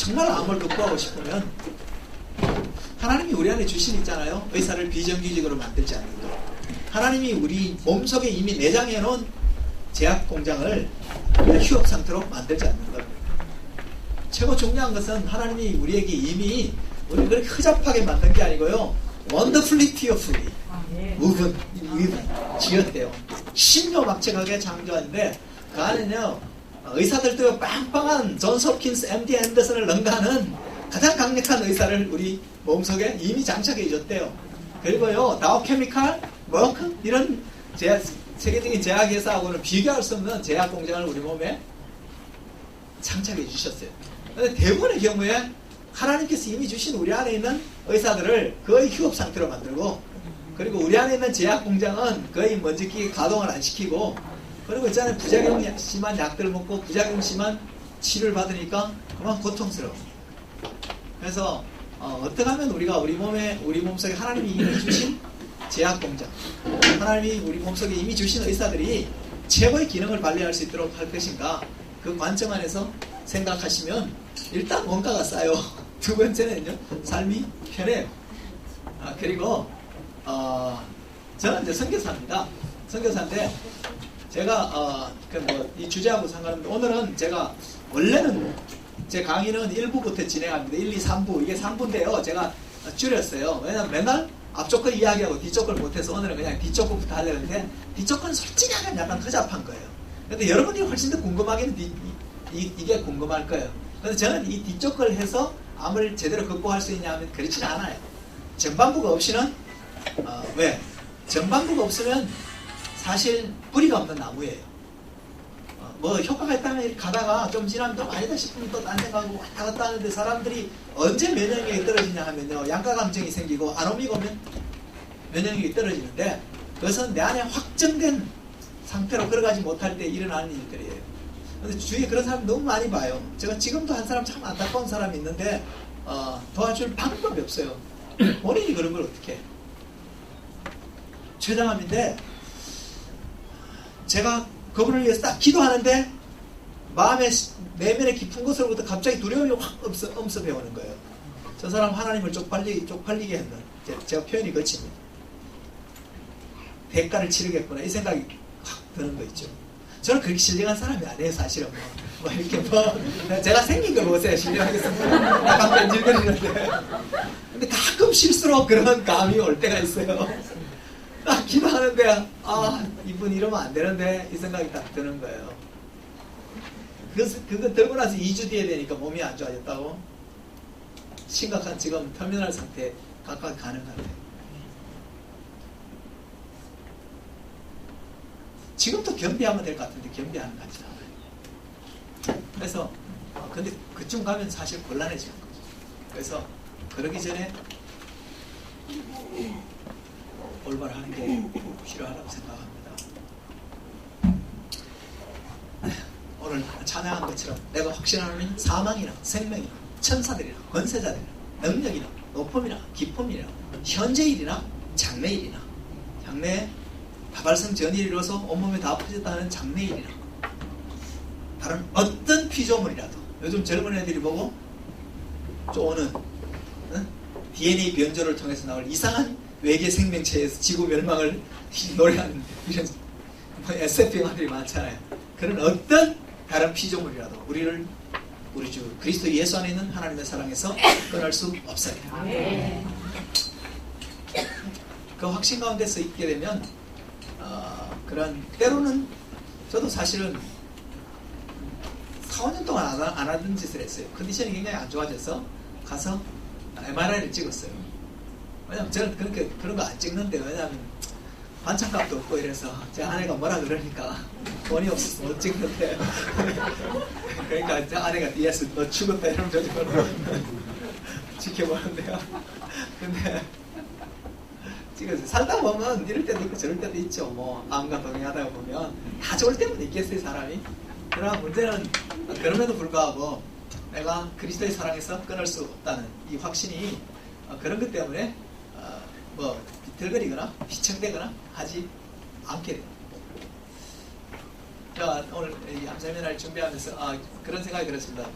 정말 암을 극복하고 싶으면 하나님이 우리 안에 주신 있잖아요. 의사를 비정규직으로 만들지 않는 것. 하나님이 우리 몸속에 이미 내장해 놓은 제약 공장을 휴업 상태로 만들지 않는 것. 최고 중요한 것은 하나님이 우리에게 이미 우리를 그렇게 허접하게 만든 게 아니고요. wonderfully, fearfully. 무분, 지었대요. 신묘막측하게 창조하는데 그 안에는요. 의사들도 빵빵한 존스 홉킨스 MD 앤더슨을 능가하는 가장 강력한 의사를 우리 몸속에 이미 장착해 줬대요. 그리고요. 다우 케미칼, 머크 이런 세계적인 제약회사하고는 비교할 수 없는 제약 공장을 우리 몸에 장착해 주셨어요. 그런데 대부분의 경우에 하나님께서 이미 주신 우리 안에 있는 의사들을 거의 휴업 상태로 만들고, 그리고 우리 안에 있는 제약 공장은 거의 먼지끼리 가동을 안 시키고, 그리고 있잖아요. 부작용 심한 약들을 먹고 부작용 심한 치료를 받으니까 그만 고통스러워. 그래서 어떻게 하면 우리가 우리 몸속에 하나님이 이미 주신 제약 공장, 하나님이 우리 몸속에 이미 주신 의사들이 최고의 기능을 발휘할 수 있도록 할 것인가, 그 관점 안에서 생각하시면 일단 원가가 싸요. 두 번째는요, 삶이 편해요. 그리고 저는 이제 선교사입니다. 선교사인데 제가 이 주제하고 상관없는데, 오늘은 제가 원래는 제 강의는 1부부터 진행합니다. 1, 2, 3부. 이게 3부인데요. 제가 줄였어요. 왜냐면 맨날 앞쪽 거 이야기하고 뒤쪽 걸 못해서 오늘은 그냥 뒤쪽 거부터 하려고 했는데, 뒤쪽 건 솔직히 약간 허접한 거예요. 근데 여러분이 훨씬 더 궁금하기는 이게 궁금할 거예요. 근데 저는 이 뒤쪽 걸 해서 암을 제대로 극복할 수 있냐 하면 그렇지는 않아요. 전반부가 없이는 왜? 전반부가 없으면 사실 뿌리가 없는 나무예요. 뭐 효과가 있다면 이렇게 가다가 좀 지나면 또 아니다 싶으면 또 딴 생각하고 왔다 갔다 하는데, 사람들이 언제 면역력이 떨어지냐 하면요, 양가 감정이 생기고 아노미가 오면 면역력이 떨어지는데, 그것은 내 안에 확정된 상태로 걸어가지 못할 때 일어나는 일들이에요. 근데 주위에 그런 사람 너무 많이 봐요. 제가 지금도 한 사람 참 안타까운 사람이 있는데 도와줄 방법이 없어요. 본인이 그런 걸 어떻게 해요? 최장암인데 제가 그분을 위해서 딱 기도하는데 마음의 내면의 깊은 곳으로부터 갑자기 두려움이 확 엄습해 오는 거예요. 저 사람 하나님을 쪽팔리게 했는, 제가 표현이 거칩니다. 대가를 치르겠구나 이 생각이 확 드는 거 있죠. 저는 그렇게 신령한 사람이 아니에요. 사실은 뭐 이렇게 제가 생긴 걸 보세요. 신령하겠습니다. 약간 뺀질거리는데, 근데 가끔 실수로 그런 감이 올 때가 있어요. 딱 기도하는데 이분 이러면 안 되는데 이 생각이 딱 드는 거예요. 그거 들고 나서 2주 뒤에 되니까 몸이 안 좋아졌다고? 심각한 지금 터미널 상태 가까이 가는 것 같아요. 지금도 겸비하면 될 것 같은데 겸비하는 것 같지 않아요. 그래서 근데 그쯤 가면 사실 곤란해지는 거죠. 그래서 그러기 전에 올바르하는 게 필요하다고 생각합니다. 오늘 찬양한 것처럼 내가 확신하는 사망이나 생명이나 천사들이나 권세자들이나 능력이나 높음이나 기쁨이나 현재일이나 장래일이나, 장래에 다발성 전일이 이루어서 온몸에 다 퍼졌다는 장래일이나 다른 어떤 피조물이라도, 요즘 젊은 애들이 보고 쪼는 DNA 변조를 통해서 나올 이상한 외계 생명체에서 지구 멸망을 노래하는 이런 SF 영화들이 많잖아요. 그런 어떤 다른 피조물이라도 우리를 우리 주 그리스도 예수 안에 있는 하나님의 사랑에서 끊을 수 없어요. 그 확신 가운데서 있게 되면 그런, 때로는 저도 사실은 4, 5년 동안 안 하던 짓을 했어요. 컨디션이 굉장히 안 좋아져서 가서 MRI를 찍었어요. 왜냐면 저는 그런 거 안 찍는데, 왜냐면 반찬값도 없고 이래서 제 아내가 뭐라 그러니까 돈이 없어서 못 찍는데 그러니까 제 아내가 뒤에서 너 죽었다 이러면 저 지켜보는데요. 근데 찍었어요. 살다 보면 이럴 때도 있고 저럴 때도 있죠. 뭐 암과 동행하다가 보면 다 좋을 때는 있겠어요, 사람이. 그러나 문제는 그럼에도 불구하고 내가 그리스도의 사랑에서 끊을 수 없다는 이 확신이 그런 것 때문에 뭐 비틀거리거나 비청되거나 하지 않게 돼요. 제가 오늘 이 암세미나를 준비하면서 그런 생각이 들었습니다.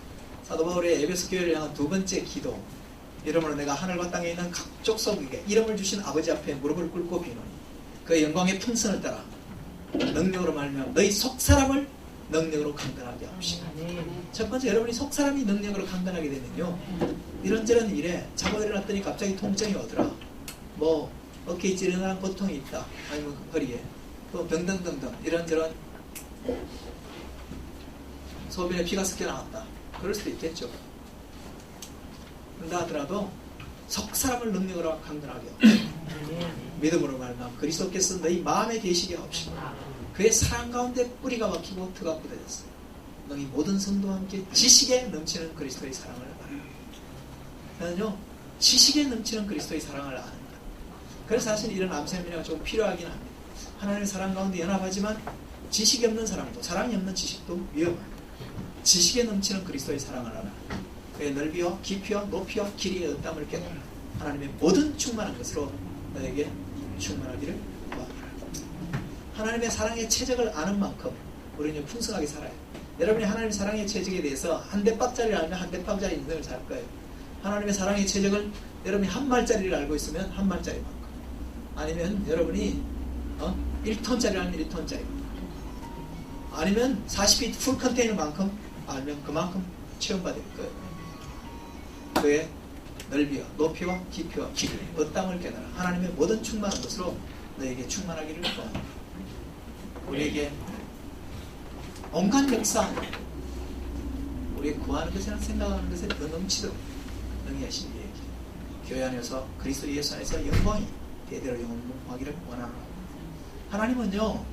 사도 바울의 에베소 교회를 향한 두 번째 기도. 이러므로 내가 하늘과 땅에 있는 각 족속에게 이름을 주신 아버지 앞에 무릎을 꿇고 비노니 그의 영광의 풍성을 따라 능력으로 말미암아 너희 속사람을 능력으로 강건하게 합시다. 첫 번째, 여러분이 속사람이 능력으로 강건하게 되면요, 이런저런 일에 자고 일어났더니 갑자기 통증이 오더라, 뭐 어깨에 찌르는 고통이 있다, 아니면 허리에 또 등등등등 이런저런 소변에 피가 섞여 나왔다, 그럴 수도 있겠죠. 그런다 하더라도 속사람을 능력으로 강건하게 하옵시다. 믿음으로 말미암아 그리스도께서 너희 마음에 계시게 하옵시다. 그의 사랑 가운데 뿌리가 박히고 트가 굳어졌어요. 너희 모든 성도와 함께 지식에 넘치는 그리스도의 사랑을 알아요. 저는요, 지식에 넘치는 그리스도의 사랑을 아는 것. 그래서 사실 이런 암세미나가 좀 필요하긴 합니다. 하나님의 사랑 가운데 연합하지만 지식이 없는 사람도, 사랑이 없는 지식도 위험합니다. 지식에 넘치는 그리스도의 사랑을 알아. 그의 넓이와 깊이와 높이와 길이의 어담을 깨달아 하나님의 모든 충만한 것으로 너에게 충만하기를 구합니다. 하나님의 사랑의 최적을 아는 만큼 우리는 풍성하게 살아요. 여러분이 하나님의 사랑의 최적에 대해서 한 대박짜리를 알면 한 대박짜리 인생을 살 거예요. 하나님의 사랑의 최적을 여러분이 한 말짜리를 알고 있으면 한 말짜리만큼, 아니면 여러분이 1톤짜리를 알면 1톤짜리, 아니면 40피 풀 컨테이너만큼 알면 그만큼 체험받을 거예요. 그의 넓이와 높이와 깊이와 길이, 어땅을 깨달아 하나님의 모든 충만한 것으로 너에게 충만하기를 구합니다. 우리에게 온갖 역사, 우리 구하는 것이나 생각하는 것에 더 넘치도록 능히 하신 이에게 교회 안에서 그리스도 예수 안에서 영광이 대대로 영원하기를 원합니다. 하나님은요,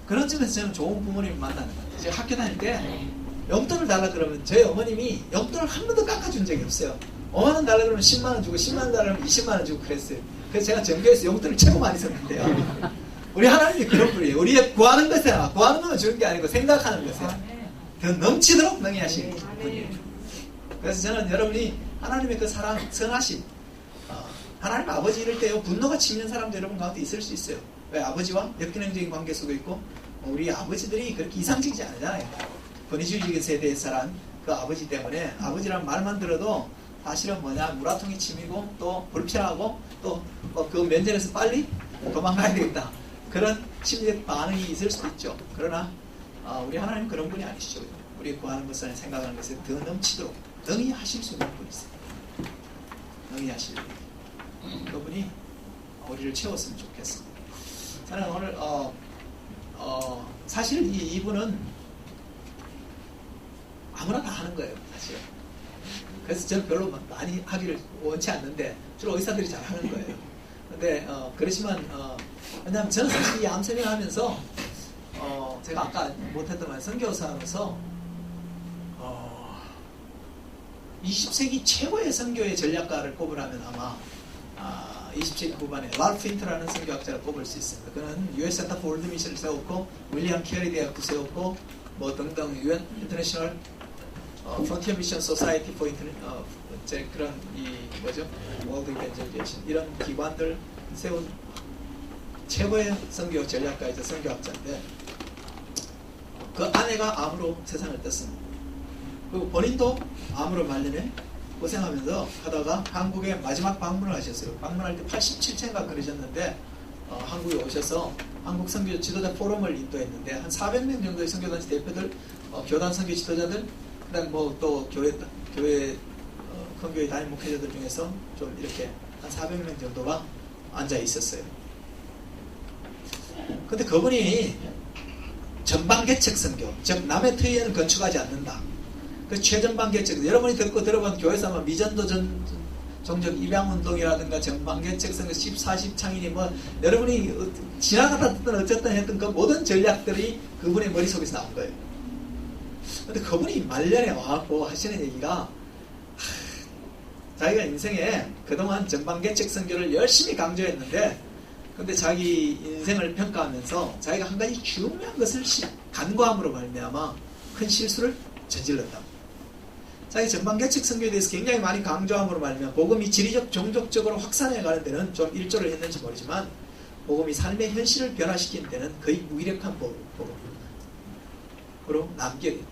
그런 점에서 저는 좋은 부모님을 만나는 것 같아요. 제가 학교 다닐 때 용돈을 달라 그러면 저희 어머님이 용돈을 한 번도 깎아준 적이 없어요. 5만원 달라 그러면 10만원 주고 10만원 달라 그러면 20만원 주고 그랬어요. 그래서 제가 전교에서 용돈을 최고 많이 썼는데요. 우리 하나님이 그런 분이에요. 우리의 구하는 것에, 구하는 것만 주는 게 아니고 생각하는 것에 더 넘치도록 능히 하신 분이에요. 그래서 저는 여러분이 하나님의 그 사랑, 선하심, 하나님 아버지 이럴 때요, 분노가 치미는 사람도 여러분 가운데 있을 수 있어요. 왜? 아버지와 역기능적인 관계 속에 있고, 우리 아버지들이 그렇게 이상적이지 않잖아요. 권위주의적인 세대에 살한 그 아버지 때문에 아버지란 말만 들어도 사실은 뭐냐, 물화통이 치미고 또 불편하고 또 그 면전에서 빨리 도망가야 되겠다, 그런 심리적 반응이 있을 수도 있죠. 그러나 우리 하나님 그런 분이 아니시죠. 우리 구하는 것을 생각하는 것에 더 넘치도록 능히 하실 수 있는 분이세요. 능히 하실 분, 그분이 우리를 채웠으면 좋겠습니다. 저는 오늘 사실 이분은 아무나 다 하는 거예요, 사실. 그래서 저는 별로 많이 하기를 원치 않는데 주로 의사들이 잘 하는 거예요. 근데 그렇지만 왜냐하면 저는 사실 이 암세명 하면서 제가 아까 못했던 말, 선교사 하면서 20세기 최고의 선교의 전략가를 꼽으라면 아마 20세기 후반에 랄프 힌트라는 선교학자를 꼽을 수 있습니다. 그는 US 센터 포 월드 미션을 세웠고 윌리엄 캐리 대학도 세웠고 뭐 등등 UN 인터내셔널 프론티어 미션 소사이티 포 그런 이 뭐죠, 월드 이벤젤리에이션 이런 기관들 세운 최고의 선교 전략가이자 선교학자인데, 그 아내가 암으로 세상을 떴습니다. 그리고 본인도 암으로 말년에 고생하면서 하다가 한국에 마지막 방문을 하셨어요. 방문할 때 87세인가 그러셨는데 한국에 오셔서 한국 선교 지도자 포럼을 인도했는데 한 400명 정도의 선교단체 대표들, 교단 선교 지도자들, 그다음 뭐 또 교회 큰 교회 담임 목회자들 중에서 좀 이렇게 한 400명 정도가 앉아 있었어요. 근데 그분이 전방개척 선교, 즉 남의 터위에는 건축하지 않는다, 그 최전방개척, 여러분이 듣고 들어본 교회에서 아마 미전도 종족 입양운동이라든가 전방개척 선교 14십 창인이 뭐 여러분이 지나가다 듣든 어쨌든 했던 그 모든 전략들이 그분의 머릿속에서 나온 거예요. 근데 그분이 말년에 와갖고 하시는 얘기가, 자기가 인생에 그동안 전방개척 선교를 열심히 강조했는데, 근데 자기 인생을 평가하면서 자기가 한 가지 중요한 것을 간과함으로 말미암아 큰 실수를 저질렀다. 자기 전방개척 선교에 대해서 굉장히 많이 강조함으로 말미암아 복음이 지리적 종족적으로 확산해 가는 데는 좀 일조를 했는지 모르지만 복음이 삶의 현실을 변화시키는 데는 거의 무기력한 복음으로 남게 된다.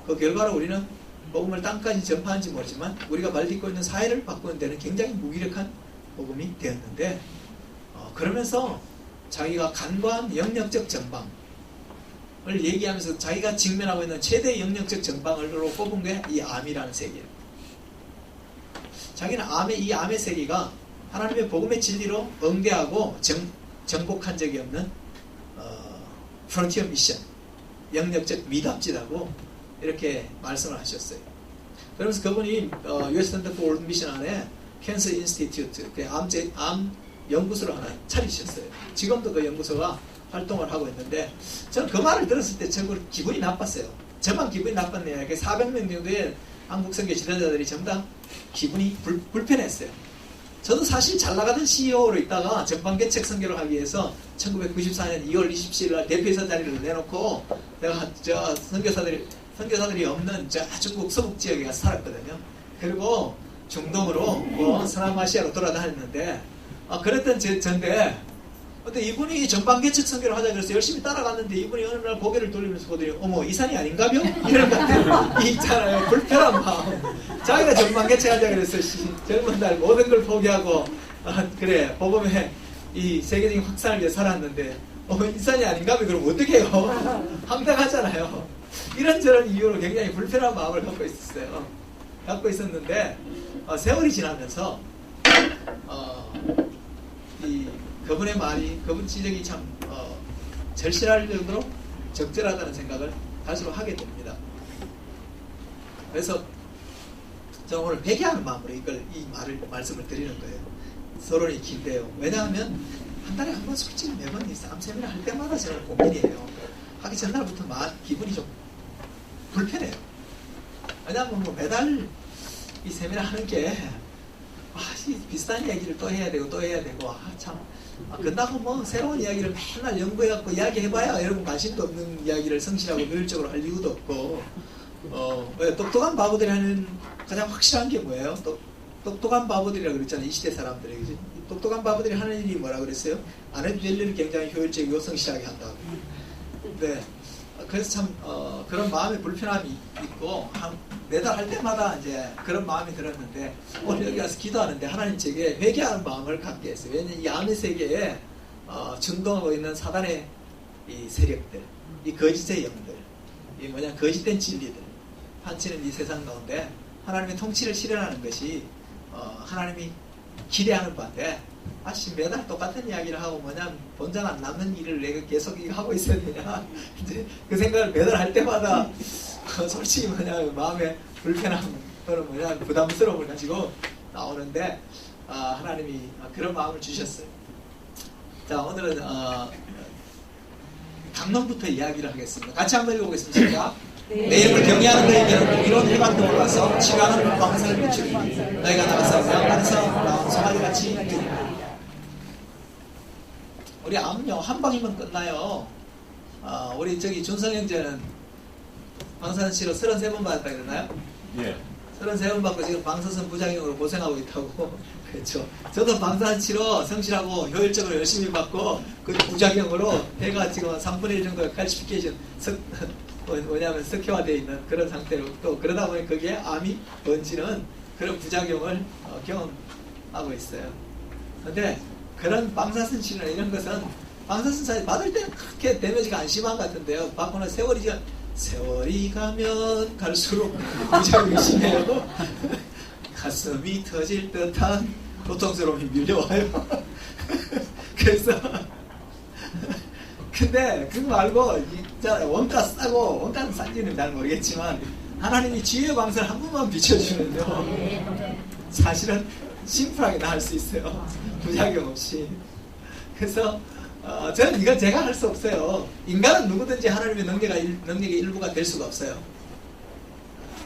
그 결과로 우리는 복음을 땅까지 전파한지 모르지만 우리가 말딛고 있는 사회를 바꾸는 데는 굉장히 무기력한 복음이 되었는데, 그러면서 자기가 간과한 영역적 전방을 얘기하면서 자기가 직면하고 있는 최대 영역적 전방으로 꼽은 게 이 암이라는 세계예요. 자기는 이 암의 세계가 하나님의 복음의 진리로 응대하고 정복한 적이 없는 프론티어 미션, 영역적 미답지라고 이렇게 말씀을 하셨어요. 그러면서 그분이 US 센터 포 월드 미션 안에 캔서 인스티튜트, 암 연구소를 하나 차리셨어요. 지금도 그 연구소가 활동을 하고 있는데, 저는 그 말을 들었을 때 정말 기분이 나빴어요. 저만 기분이 나빴네요. 400명 정도의 한국 선교 지도자들이 전부 다 기분이 불편했어요. 저도 사실 잘 나가던 CEO로 있다가 전방개척 선교를 하기 위해서 1994년 2월 27일 날 대표이사 자리를 내놓고 내가 저 선교사들이 없는 저 중국 서북 지역에 가서 살았거든요. 그리고 중동으로 서남아시아로 돌아다녔는데, 그랬던 전데 근데 이분이 전방개척 선교를 하자 그래서 열심히 따라갔는데, 이분이 어느 날 고개를 돌리면서 보더니 어머 이산이 아닌가요? 이런 것들 있잖아요. 불편한 마음. 자기가 전방개척 하자 그래서 젊은 날 모든 걸 포기하고 그래 복음의 이 세계적인 확산을 위해 살았는데 이산이 아닌가요? 그럼 어떻게 해요? 황당하잖아요. 이런저런 이유로 굉장히 불편한 마음을 갖고 있었어요. 갖고 있었는데 세월이 지나면서 그분의 말이, 그분 지적이 참 절실할 정도로 적절하다는 생각을 갈수록 하게 됩니다. 그래서 저는 오늘 회개하는 마음으로 이 말씀을 드리는 거예요. 서론이 긴데요. 왜냐하면 한 달에 한 번 솔직히 매번 이 세미나 할 때마다 저는 고민이에요. 하기 전날부터 기분이 좀 불편해요. 왜냐하면 매달 이 세미나 하는 게 비슷한 얘기를 또 해야 되고 끝나고 새로운 이야기를 맨날 연구해갖고 이야기해봐야 여러분 관심도 없는 이야기를 성실하고 효율적으로 할 이유도 없고, 똑똑한 바보들이 하는 가장 확실한 게 뭐예요? 똑똑한 바보들이라고 그랬잖아요. 이 시대 사람들이. 그지? 똑똑한 바보들이 하는 일이 뭐라 그랬어요? 안 해도 될 일을 굉장히 효율적이고 성실하게 한다고. 네. 그래서 참 그런 마음의 불편함이 있고 매달 할 때마다 이제 그런 마음이 들었는데, 오늘 여기 와서 기도하는데 하나님 제게 회개하는 마음을 갖게 했어요. 왜냐하면 이 암의 세계에 준동하고 있는 사단의 이 세력들, 이 거짓의 영들, 거짓된 진리들 판치는 이 세상 가운데 하나님의 통치를 실현하는 것이 하나님이 기대하는 바인데, 매달 똑같은 이야기를 하고 본전 안 남는 일을 내가 계속 하고 있어야 되냐, 이제 그 생각을 매달 할 때마다 솔직히 마음에 불편함 또는 부담스러움을 가지고 나오는데, 하나님이 그런 마음을 주셨어요. 자, 오늘은 강론부터 이야기를 하겠습니다. 같이 한번 읽어보겠습니다. 시작. 내 이름을 경외하는 너희에게는 공의로운 해방동을 와서 치료하는 방사를 비추리. 너희가 나가서 명단에서 나온 소갈이같이 되리라. 우리 암요 한 방이면 끝나요. 우리 준성 형제는 방사선치료 33번 받았다 그러나요? 예. 33번 받고 지금 방사선 부작용으로 고생하고 있다고. 그렇죠. 저도 방사선치료 성실하고 효율적으로 열심히 받고 그 부작용으로 해가 지금 3분의 1 정도 칼시피케이션 석회화되어 있는 그런 상태로, 또 그러다 보니 거기에 암이 번지는 그런 부작용을 경험하고 있어요. 근데 그런 방사선 치료나 이런 것은 방사선 맞을 때는 그렇게 데미지가 안 심한 것 같은데요. 받고는 세월이 가면 갈수록 부작용이 심해요. 가슴이 터질 듯한 고통스러움이 밀려와요. 그래서 근데 그거 말고 원가 싸고, 원가는 싼지는 잘 모르겠지만 하나님이 지혜의 광선을 한 번만 비춰주면요 사실은 심플하게 나을 수 있어요. 부작용 없이. 그래서 저는 이건 제가 할 수 없어요. 인간은 누구든지 하나님의 능력의 일부가 될 수가 없어요.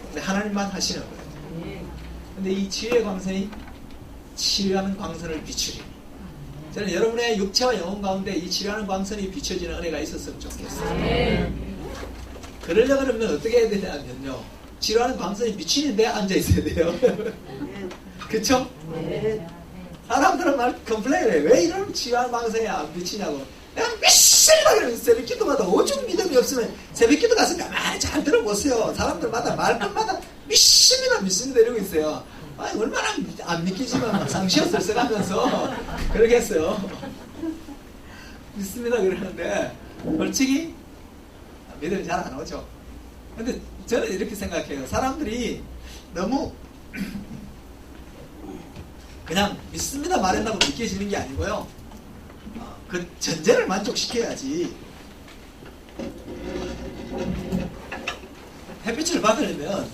근데 하나님만 하시는 거예요. 근데 이 지혜의 광선이 치료하는 광선을 비추리. 저는 여러분의 육체와 영혼 가운데 이 치료하는 광선이 비춰지는 은혜가 있었으면 좋겠어요. 그러려고 그러면 어떻게 해야 되냐면요, 치료하는 광선이 비치는데 앉아 있어야 돼요. 그쵸? 사람들은 컴플레인을 해요. 왜 이런 치료하는 광선이 안 비치냐고. 내가 열심히 하면서 새벽 기도마다 오죽 믿음이 없으면 새벽 기도 가서 가만히 잘 들어보세요. 사람들마다 말끝마다 믿습니다 이러고 있어요. 아니 얼마나 안 믿기지만 막 상시옷을 써가면서 그러겠어요. 믿습니다 그러는데 솔직히 믿음이 잘 안 오죠. 근데 저는 이렇게 생각해요. 사람들이 너무 그냥 믿습니다 말한다고 믿겨지는 게 아니고요. 그 전제를 만족시켜야지. 햇빛을 받으려면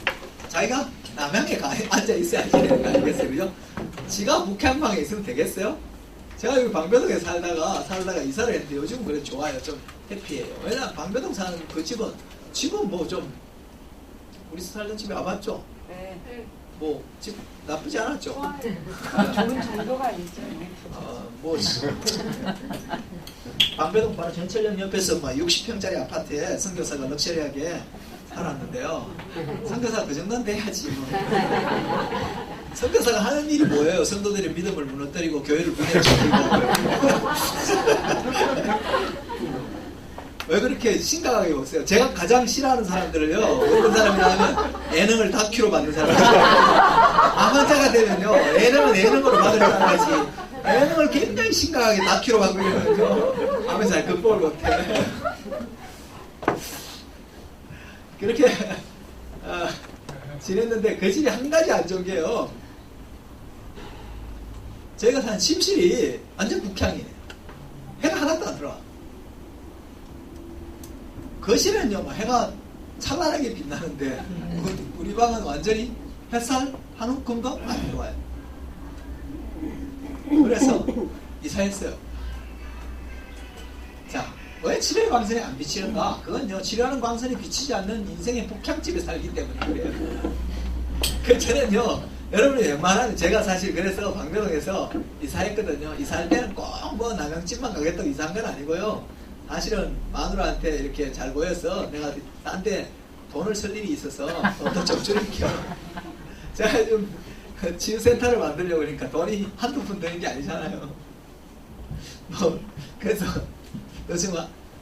자기가 남양에 앉아 있어야지 되는 거 아니겠어요? 그죠? 지가 북한방에 있으면 되겠어요? 제가 여기 방배동에 살다가 이사를 했는데 요즘 그래 좋아요. 좀 해피해요. 왜냐면 방배동 사는 그 집은 뭐 좀 우리 살던 집에 와봤죠? 네. 뭐 집 나쁘지 않았죠? 좋은 정도가 있죠. 뭐 방배동 바로 전철역 옆에서 막 60평짜리 아파트에 선교사가 럭셔리하게 살았는데요. 선교사가 그 정도는 돼야지 뭐. 선교사가 하는 일이 뭐예요? 성도들의 믿음을 무너뜨리고 교회를 무너뜨리고 왜 그렇게 심각하게 보세요? 제가 가장 싫어하는 사람들을요, 어떤 사람이냐면 예능을 다큐로 받는 사람이에요. 암환자가 되면요, 예능은 예능으로 받으려고 하지, 예능을 굉장히 심각하게 다큐로 받고 이러면요, 암에 잘 극복을 못해. 그렇게 지냈는데 그 집이 한 가지 안 좋은 게요, 저희가 사는 침실이 완전 북향이에요. 해가 하나도 안 들어와. 거실은요, 해가 찬란하게 빛나는데, 우리 방은 완전히 햇살 한 움큼도 안 들어와요. 그래서 이사했어요. 자, 왜 치료의 광선이 안 비치는가? 그건요, 치료하는 광선이 비치지 않는 인생의 북향집에 살기 때문에 그래요. 그 저는요, 여러분이 웬만하면 제가 사실 그래서 방배동에서 이사했거든요. 이사할 때는 꼭 뭐 남양집만 가겠다고 이사한 건 아니고요. 사실은 마누라한테 이렇게 잘 보여서 내가 딴 데 돈을 쓸 일이 있어서 돈도 좀 줄일게요. 제가 좀 치유센터를 만들려고 그러니까 돈이 한두 푼 드는 게 아니잖아요. 뭐 그래서 요즘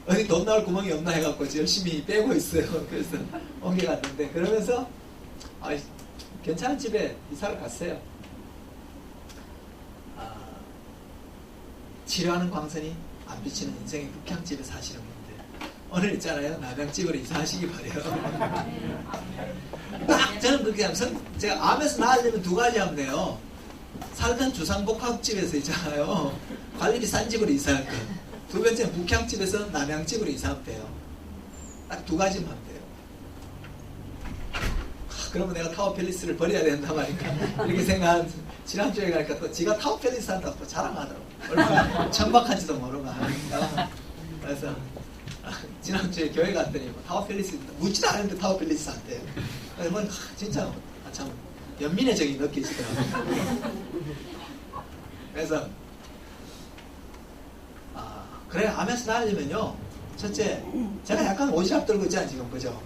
어디 돈 나올 구멍이 없나 해갖고 열심히 빼고 있어요. 그래서 옮겨갔는데 그러면서 괜찮은 집에 이사를 갔어요. 치료하는 광선이 안 비치는 인생의 북향집에 사시는 분들 오늘 있잖아요, 남양집으로 이사하시기 바래요. 딱 저는 그렇게 하면 제가 암에서 나으려면 두 가지 하면 돼요. 살던 주상복합집에서 있잖아요, 관리비 싼 집으로 이사할 거. 두 번째는 북향집에서 남양집으로 이사하면 돼요. 딱 두 가지만 하면 돼요. 그러면 내가 타워팰리스를 버려야 된다 말이니까 이렇게 생각한, 지난주에 가니까 또 지가 타워팰리스 한다고 또 자랑하더라고. 얼마나 천박한지도 모르고 하니까. 그래서 지난주에 교회 갔더니 타워팰리스 묻지도 않았는데 타워팰리스 한대요. 그래서 진짜 참 연민의 정이 느껴지더라고요. 그래서 그래, 암에서 나으려면요, 첫째, 제가 약간 오지랖 들고 있잖아요 지금, 그죠?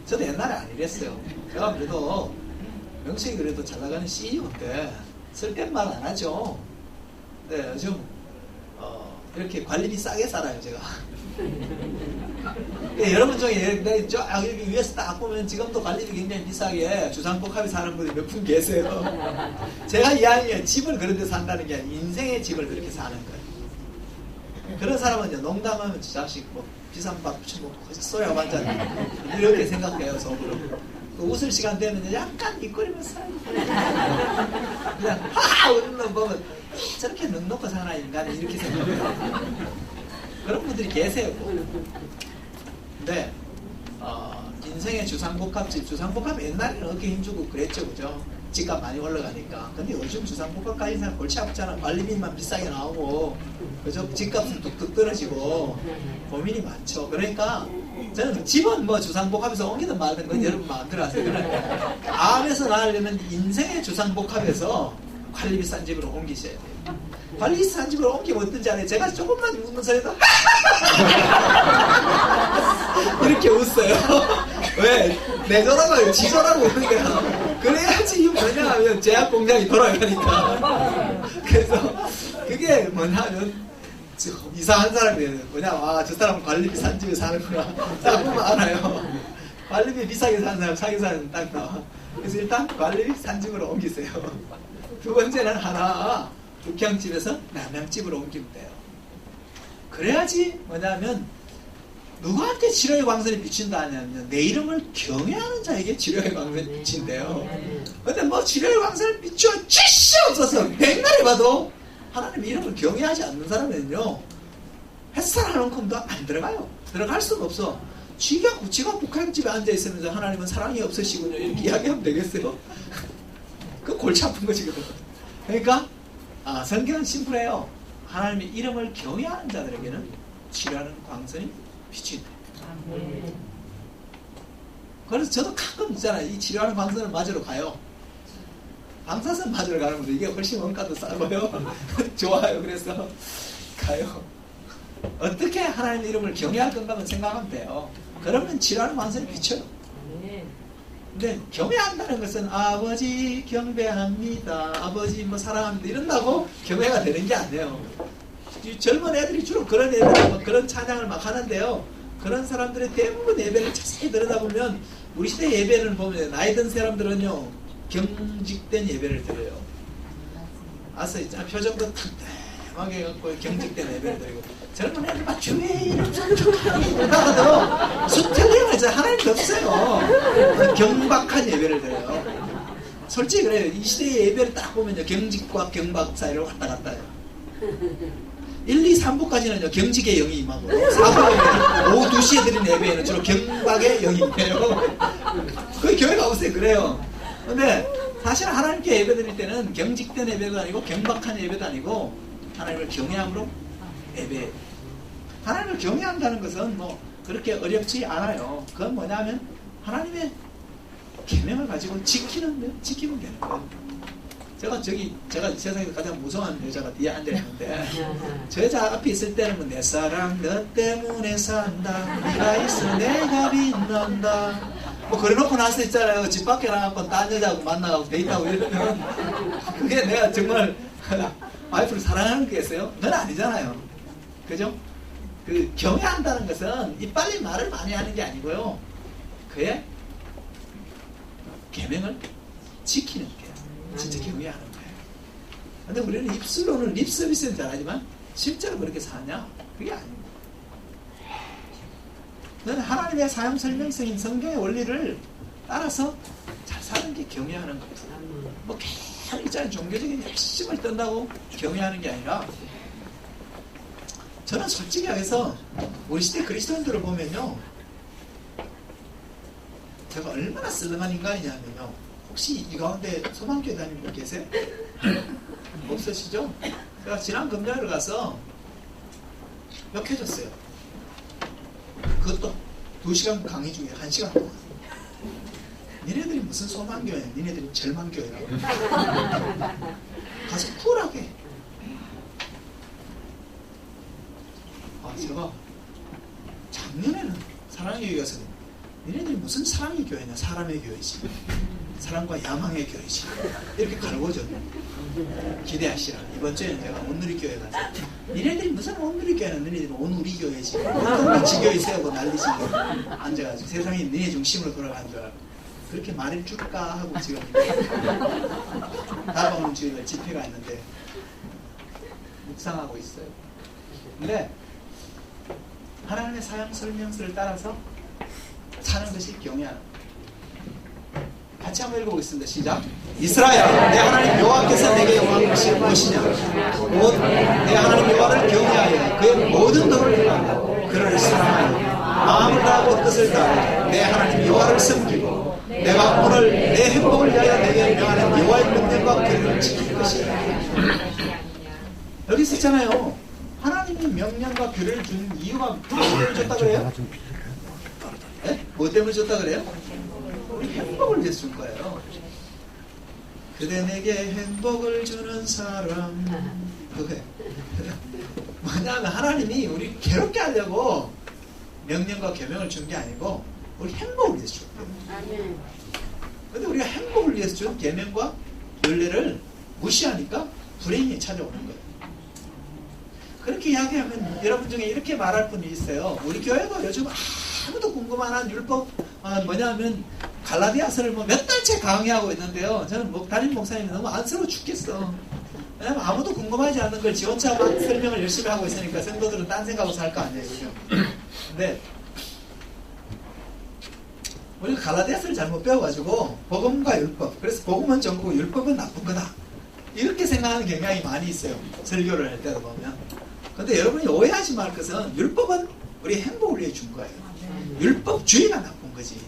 저도 옛날에 안 이랬어요. 제가 그래도 명식이 그래도 잘 나가는 CEO인데 쓸데는 말 안 하죠. 네, 요즘 이렇게 관리비 싸게 살아요 제가. 네, 여러분 중에 여기 위에서 딱 보면 지금도 관리비 굉장히 비싸게 주상복합에 사는 분이 몇 분 계세요. 제가 이야기해 집을 그런 데 산다는 게 아니라 인생의 집을 그렇게 사는 거예요. 그런 사람은 농담하면 저 자식 뭐 비싼 밥 붙여먹고 쏘야 완전 이렇게 생각해요 속으로. 웃을 시간 되면 약간 입꼬리면서 그냥 하하 웃는 놈 보면 저렇게 넉넉히 사나 인간이 이렇게 생각해요. 그런 분들이 계세요. 근데 인생의 주상복합집, 주상복합 옛날에는 어깨 힘주고 그랬죠, 그죠? 집값 많이 올라가니까. 근데 요즘 주상복합 가진 사람 골치 아프잖아. 관리비만 비싸게 나오고, 그죠? 집값은 뚝뚝 떨어지고 고민이 많죠. 그러니까 저는 집은 뭐 주상복합에서 옮기든 말든 건 여러분 마음대로 하세요. 그러나 암에서 나으려면 인생의 주상복합에서 관리비 싼 집으로 옮기셔야 돼요. 관리비 싼 집으로 옮기면 어떤지 알아요? 제가 조금만 웃는 소리도 이렇게 웃어요. 왜? 내조라고 지조라고 웃는 거야. 그래야지 뭐냐면 제약 공장이 돌아가니까. 그래서 그게 뭐냐면 이상한 사람이에요. 뭐냐, 저 사람은 관리비 산 집에 사는구나. 딱 보면 알아요. 관리비 비싸게 사는 사람, 싸게 사는 딱 나와. 그래서 일단 관리비 산 집으로 옮기세요. 두 번째는 하나, 북향집에서 남양집으로 옮기면 돼요. 그래야지 뭐냐면 누구한테 치료의 광선이 비친다 하냐면 내 이름을 경외하는 자에게 치료의 광선이 비친대요. 근데 뭐 치료의 광선을 비춰 쥐씨 없어서 백날에 봐도 하나님 이름을 경외하지 않는 사람은요 햇살 한 움큼도 안 들어가요. 들어갈 수가 없어. 지가 북한집에 앉아있으면서 하나님은 사랑이 없으시군요 이렇게 이야기하면 되겠어요? 그 골치 아픈 거지. 그러니까 성경은 심플해요. 하나님의 이름을 경외하는 자들에게는 치료하는 광선이 비친다. 그래서 저도 가끔 있잖아요. 이 치료하는 광선을 맞으러 가요. 방사선 맞으러 가는 분들 이게 훨씬 원가도 싸고요. 좋아요. 그래서 가요. 어떻게 하나님의 이름을 경외할 건가만 생각하면 돼요. 그러면 치료하는 광선이 비쳐요. 근데 경외한다는 것은 아버지 경배합니다. 아버지 뭐 사랑합니다. 이런다고 경외가 되는 게 아니에요. 이 젊은 애들이 주로 그런 애들 그런 찬양을 막 하는데요. 그런 사람들의 대부분 예배를 자세히 들여다보면 우리 시대 예배를 보면 나이 든 사람들은요 경직된 예배를 드려요. 아서 있잖아 표정도 탁탁하게 해갖고 경직된 예배를 드리고 젊은 애들 막 주의 이름 수 틀리면 이제 하나님도 없어요. 경박한 예배를 드려요. 솔직히 그래요. 이 시대의 예배를 딱 보면요 경직과 경박 사이를 왔다 갔다 해요. 1, 2, 3부까지는요 경직의 영이 임하고 4부에 오후 2시에 드리는 예배에는 주로 경박의 영이 임해요. 거의 교회가 없어요. 그래요. 근데 사실 하나님께 예배 드릴 때는 경직된 예배도 아니고 경박한 예배도 아니고 하나님을 경외함으로 예배. 하나님을 경외한다는 것은 뭐 그렇게 어렵지 않아요. 그건 뭐냐면 하나님의 계명을 가지고 지키면 되는 거예요. 제가 세상에서 가장 무서워하는 여자가 뒤에 앉아있는데 저 여자 앞에 있을 때는 뭐 내 사랑 너 때문에 산다 네가 있어 내가 빛난다 뭐 그래놓고 나서 있잖아요. 집 밖에 나가고 딴 여자하고 만나고 데이트하고 이러면 그게 내가 정말 와이프를 사랑하는 거겠어요? 그건 아니잖아요. 그죠? 그 경외한다는 것은 이빨리 말을 많이 하는 게 아니고요 그의 계명을 지키는 게 진짜 경외하는 거예요. 근데 우리는 입술로는 립 서비스는 잘하지만 실제로 그렇게 사냐? 그게 아닙니다. 너는 하나님의 사용 설명서인 성경의 원리를 따라서 잘 사는 게 경외하는 거예요. 뭐 계속 있잖아요. 종교적인 핵심을 뜬다고 경외하는 게 아니라 저는 솔직히 해서 우리 시대 그리스도인들을 보면요 제가 얼마나 썰렁한 인간이냐면요 혹시 이 가운데 소망교회 다니는 분 계세요? 없으시죠? 제가 지난 금요일에 가서 욕해줬어요. 그것도 2시간 강의 중에 1시간 동안. 니네들이 무슨 소망교회야? 니네들이 절망교회라고. 가서 쿨하게. 제가 작년에는 사랑의 교회 가서 니네들이 무슨 사랑의 교회냐? 사람의 교회지. 사랑과 야망의 교회지. 이렇게 가르쳐줬네. 기대하시라. 이번 주에는 제가 온누리교회 가서 니네들이 무슨 온누리교회는 너희들이 온우리교회지. 온동네 지교회 세우고 난리지. 앉아가지고 세상이 너네 중심으로 돌아가는 줄 알고 그렇게 말해줄까 하고 지금 다가오는 주일날 집회가 있는데 묵상하고 있어요. 근데 하나님의 사용 설명서를 따라서 사는 것이 경외하는 같이 한번 읽어보겠습니다. 시작. 이스라엘 내 하나님 여호와께서 내게 영광을 주신 무엇이냐 곧 내 하나님 여호와를 경외하여 그의 모든 도를 행하고 그를 사랑하여 마음을 다하고 뜻을 다하여 내 하나님 여호와를 섬기고 내가 오늘 내 행복을 위하여 내게 명하는 여호와의 명령과 규례를 지킬 것이다. 여기 있잖아요. 하나님이 명령과 규례를 주는 이유가 뭐 때문에 줬다 그래요? 네? 뭐 때문에 줬다 그래요? 우리 행복을 위해서 준 거예요. 그대 내게 행복을 주는 사람. 그게 뭐냐면 하나님이 우리 괴롭게 하려고 명령과 계명을 준 게 아니고 우리 행복을 위해서 줬대요. 근데 우리가 행복을 위해서 준 계명과 윤례를 무시하니까 불행이 찾아오는 거예요. 그렇게 이야기하면 여러분 중에 이렇게 말할 분이 있어요. 우리 교회도 요즘 아무도 궁금한 율법 뭐냐면 갈라디아서를 뭐 몇 달째 강의하고 있는데요. 저는 담임 목사님이 너무 안쓰러워 죽겠어. 왜냐면 아무도 궁금하지 않는 걸 지 혼자 막 설명을 열심히 하고 있으니까 성도들은 딴 생각하고 살 거 아니에요. 그죠? 근데 우리가 갈라디아서를 잘못 배워가지고 복음과 율법, 그래서 복음은 정보고 율법은 나쁜 거다, 이렇게 생각하는 경향이 많이 있어요. 설교를 할 때도 보면. 근데 여러분이 오해하지 말 것은 율법은 우리 행복을 위해 준 거예요. 율법주의가 나쁜 거지